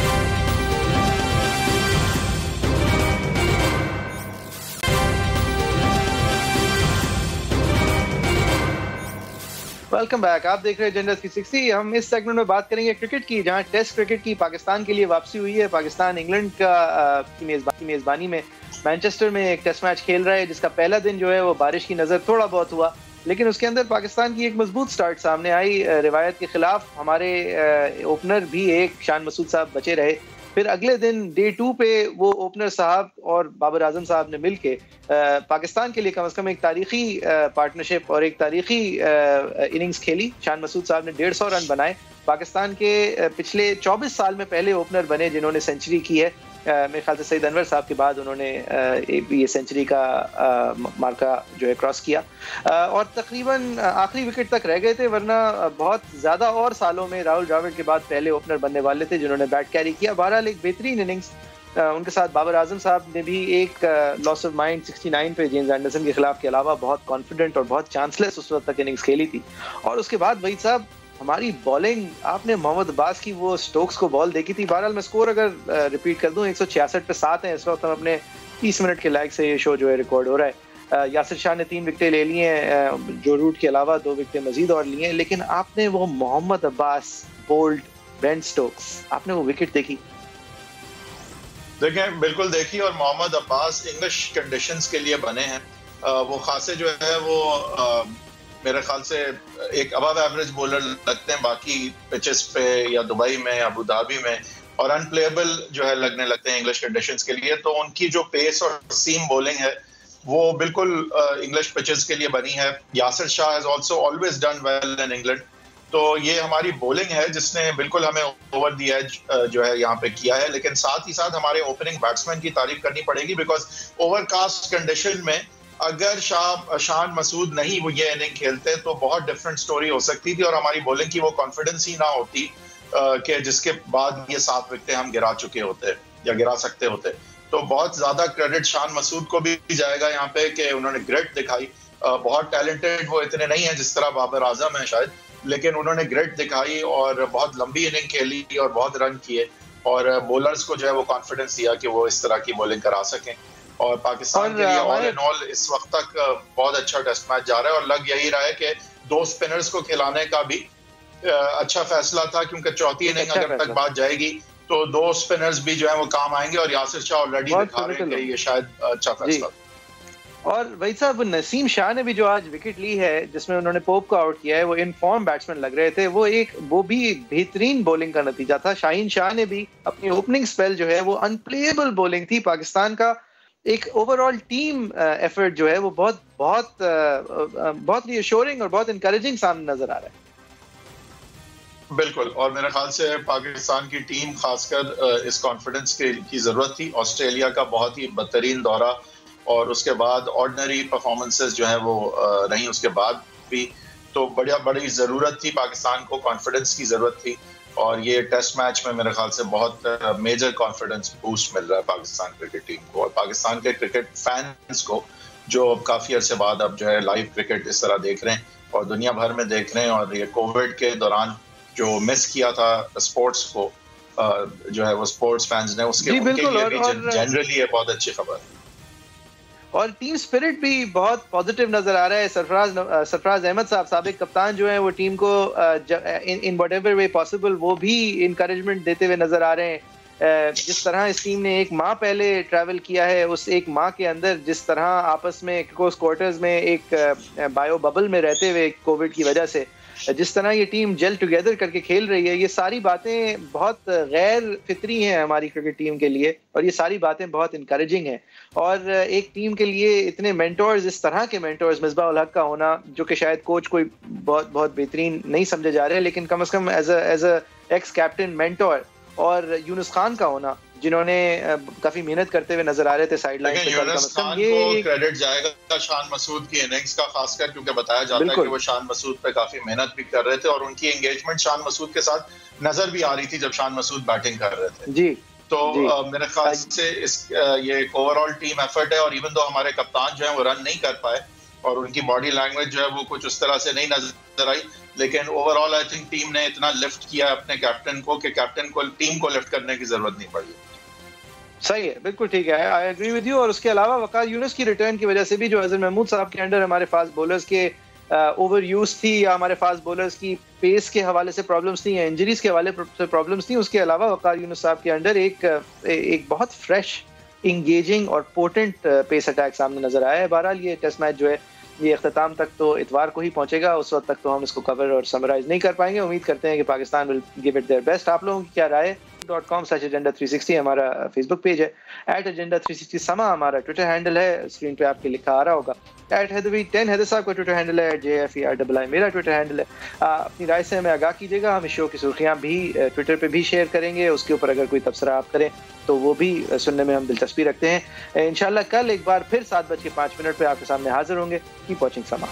Speaker 2: ویلکم بیک. آپ دیکھ رہے ہیں ایجنڈا 360. ہم اس سیگمنٹ میں بات کریں گے کرکٹ کی، جہاں ٹیسٹ کرکٹ کی پاکستان کے لیے واپسی ہوئی ہے. پاکستان انگلینڈ کی میزبانی میں مینچسٹر میں ایک ٹیسٹ میچ کھیل رہا ہے جس کا پہلا دن جو ہے وہ بارش کی نظر تھوڑا بہت ہوا لیکن اس کے اندر پاکستان کی ایک مضبوط سٹارٹ سامنے آئی. روایت کے خلاف ہمارے اوپنر بھی ایک شان مسعود صاحب بچے رہے. پھر اگلے دن ڈے 2 پہ وہ اوپنر صاحب اور بابر اعظم صاحب نے مل کے پاکستان کے لیے کم از کم ایک تاریخی پارٹنرشپ اور ایک تاریخی اننگز کھیلی. شان مسعود صاحب نے 150 رن بنائے. پاکستان کے پچھلے 24 سال میں پہلے اوپنر بنے جنہوں نے سینچری کی ہے. میرے خیال سے سعید انور صاحب کے بعد انہوں نے یہ سینچری کا مارکا جو ہے کراس کیا اور تقریباً آخری وکٹ تک رہ گئے تھے، ورنہ بہت زیادہ اور سالوں میں راہل ڈراوڈ کے بعد پہلے اوپنر بننے والے تھے جنہوں نے بیٹ کیری کیا. بہرحال ایک بہترین اننگز. ان کے ساتھ بابر اعظم صاحب نے بھی ایک لاس آف مائنڈ 69 پہ جیمز اینڈرسن کے خلاف کے علاوہ بہت کانفیڈنٹ اور بہت چانسلیس اس وقت تک اننگز کھیلی تھی. اور اس کے بعد وحید صاحب ہماری بالنگ، آپ نے محمد عباس کی وہ سٹوکس کو بال دیکھی تھی. بہرحال میں سکور اگر ریپیٹ کر دوں 166 پہ 7 ہیں اس وقت. ہم اپنے 30 منٹ کے لائک سے یہ شو جو ہے ریکارڈ ہو رہا ہے. یاسر شاہ نے 3 وکٹیں لے لی ہیں، جو روٹ کے علاوہ 2 وکٹیں مزید اور لی ہیں. لیکن آپ نے وہ محمد عباس، بولڈ، بین سٹوکس، آپ نے وہ وکٹ دیکھی؟
Speaker 1: دیکھیں بالکل دیکھی. اور محمد عباس انگلش کنڈیشنز کے لیے بنے ہیں. وہ خاصے جو ہے وہ میرے خیال سے ایک ابو ایوریج بولر لگتے ہیں باقی پچز پہ یا دبئی میں یا ابوظہبی میں، اور ان پلیبل جو ہے لگنے لگتے ہیں انگلش کنڈیشنز کے لیے. تو ان کی جو پیس اور سیم بولنگ ہے وہ بالکل انگلش پچز کے لیے بنی ہے. Yasir Shah has also always done well in England. تو یہ ہماری بولنگ ہے جس نے بالکل ہمیں اوور دی ایج جو ہے یہاں پہ کیا ہے. لیکن ساتھ ہی ساتھ ہمارے اوپننگ بیٹسمین کی تعریف کرنی پڑے گی بیکاز اوور کاسٹ کنڈیشن میں اگر شان مسعود نہیں وہ یہ اننگ کھیلتے تو بہت ڈفرینٹ سٹوری ہو سکتی تھی اور ہماری بولنگ کی وہ کانفیڈنس ہی نہ ہوتی کہ جس کے بعد یہ 7 وکٹیں ہم گرا چکے ہوتے یا گرا سکتے ہوتے. تو بہت زیادہ کریڈٹ شان مسعود کو بھی جائے گا یہاں پہ کہ انہوں نے گریٹ دکھائی. بہت ٹیلنٹڈ وہ اتنے نہیں ہیں جس طرح بابر اعظم ہیں شاید، لیکن انہوں نے گریٹ دکھائی اور بہت لمبی اننگ کھیلی اور بہت رن کیے اور بولرز کو جو ہے وہ کانفیڈنس دیا کہ وہ اس طرح کی بولنگ کرا سکیں. اور پاکستان کے لیے آل ان آل اس وقت تک بہت اچھا ٹیسٹ میچ جا رہا ہے اور لگ یہی رہا ہے کہ 2 اسپنرز کو کھلانے کا بھی اچھا فیصلہ تھا کیونکہ چوتھی اننگ اگر تک بات جائے گی تو 2 اسپنرز بھی جو ہیں وہ کام آئیں گے اور یاسر شاہ آلریڈی دکھا رہے ہیں کہ یہ شاید اچھا فیصلہ.
Speaker 2: اور وہی صاحب نسیم شاہ نے بھی جو آج وکٹ لی ہے جس میں انہوں نے پوپ کو آؤٹ کیا ہے، وہ ان فارم بیٹسمین لگ رہے تھے. وہ بھی بہترین بولنگ کا نتیجہ تھا. شاہین شاہ نے بھی اپنی اوپننگ سپیل جو ہے وہ ان پلیبل بولنگ تھی. پاکستان کا ایک اوور آل ٹیم ایفرٹ جو ہے وہ بہت بہت بہت ری ایشورنگ اور بہت انکریجنگ سامنے نظر آ رہا ہے.
Speaker 1: بالکل. اور میرے خیال سے پاکستان کی ٹیم خاص کر اس کانفیڈنس کی ضرورت تھی. آسٹریلیا کا بہت ہی بدترین دورہ اور اس کے بعد آرڈنری پرفارمنسز جو ہیں وہ رہیں اس کے بعد. بھی. تو بڑی ضرورت تھی پاکستان کو, کانفیڈنس کی ضرورت تھی, اور یہ ٹیسٹ میچ میں میرے خیال سے بہت میجر کانفیڈنس بوسٹ مل رہا ہے پاکستان کرکٹ ٹیم کو اور پاکستان کے کرکٹ فینس کو, جو کافی عرصے بعد اب جو ہے لائیو کرکٹ اس طرح دیکھ رہے ہیں اور دنیا بھر میں دیکھ رہے ہیں. اور یہ کووڈ کے دوران جو مس کیا تھا اسپورٹس کو جو ہے وہ اسپورٹس فینس نے, اس کے لیے بھی جنرلی یہ بہت اچھی خبر ہے.
Speaker 2: اور ٹیم سپرٹ بھی بہت پازیٹیو نظر آ رہا ہے. سرفراز احمد صاحب سابق کپتان جو ہیں وہ ٹیم کو in what ever way possible وہ بھی انکریجمنٹ دیتے ہوئے نظر آ رہے ہیں. جس طرح اس ٹیم نے ایک ماہ پہلے ٹریول کیا ہے, اس ایک ماہ کے اندر جس طرح آپس میں کلوز کوارٹرز میں ایک بایو ببل میں رہتے ہوئے کووڈ کی وجہ سے جس طرح یہ ٹیم جیل ٹوگیدر کر کے کھیل رہی ہے, یہ ساری باتیں بہت غیر فطری ہیں ہماری کرکٹ ٹیم کے لیے, اور یہ ساری باتیں بہت انکریجنگ ہیں. اور ایک ٹیم کے لیے اتنے مینٹورز, اس طرح کے مینٹورز, مصباح الحق کا ہونا جو کہ شاید کوچ کوئی بہت بہترین نہیں سمجھے جا رہے, لیکن کم از کم as a ex captain mentor, اور یونس خان کا ہونا جنہوں نے کافی محنت کرتے ہوئے نظر آ رہے تھے سائیڈ لائن پہ.
Speaker 1: یونس خان کو کریڈٹ جائے گا شان مسعود کی اننگز کا, خاص کر کیونکہ بتایا جاتا ہے کہ وہ شان مسعود پہ کافی محنت بھی کر رہے تھے اور ان کی انگیجمنٹ شان مسعود کے ساتھ نظر بھی آ رہی تھی جب شان مسعود بیٹنگ کر رہے تھے.
Speaker 2: جی
Speaker 1: تو میرے خیال سے یہ ایک اوور آل ٹیم ایفرٹ ہے, اور ایون دو ہمارے کپتان جو ہیں وہ رن نہیں کر پائے اور ان کی باڈی لینگویج جو ہے وہ کچھ اس طرح سے نہیں نظر آئی, لیکن over all I think team نے اتنا لفٹ کیا اپنے کیپٹن کو کہ کیپٹن کو ٹیم کو لفٹ کرنے کی ضرورت نہیں پڑی.
Speaker 2: صحیح ہے, بالکل ٹھیک ہے, آئی ایگری ود یو. اور اس کے علاوہ وقار یونس کی ریٹرن کی وجہ سے بھی جو اظہر محمود صاحب کے انڈر ہمارے فاسٹ بولرز کے اوور یوز تھی, یا ہمارے فاسٹ بولرز کی پیس کے حوالے سے پرابلمس تھیں, یا انجریز کے حوالے سے پرابلمس تھیں, اس کے علاوہ وقار یونس صاحب کے انڈر ایک بہت فریش, انگیجنگ اور پورٹنٹ پیس اٹیک سامنے نظر آیا ہے. بہرحال یہ ٹیسٹ میچ جو ہے یہ اختتام تک تو اتوار کو ہی پہنچے گا, اس وقت تک تو ہم اس کو کور اور سمرائز نہیں کر پائیں گے. امید کرتے ہیں کہ Pakistan will give it their best. آپ لوگوں کی کیا رائے؟ .com/agenda360 ہمارا فیس بک پیج ہے, @agenda360 سما ہمارا ٹویٹر ہینڈل ہے, اسکرین پہ آپ کے لکھا آ رہا ہوگا. @Hedavi10 حیدر صاحب کا ٹویٹر ہینڈل ہے, JFERII میرا ٹویٹر ہینڈل ہے. اپنی رائے سے ہمیں آگاہ کیجیے گا, ہم اس شو کی سرخیاں بھی ٹویٹر پہ بھی شیئر کریں گے, اس کے اوپر اگر کوئی تبصرہ آپ کریں تو وہ بھی سننے میں ہم دلچسپی رکھتے ہیں. انشاءاللہ کل ایک بار پھر 7:05 پہ آپ کے سامنے حاضر ہوں گے. کیپ واچنگ سما.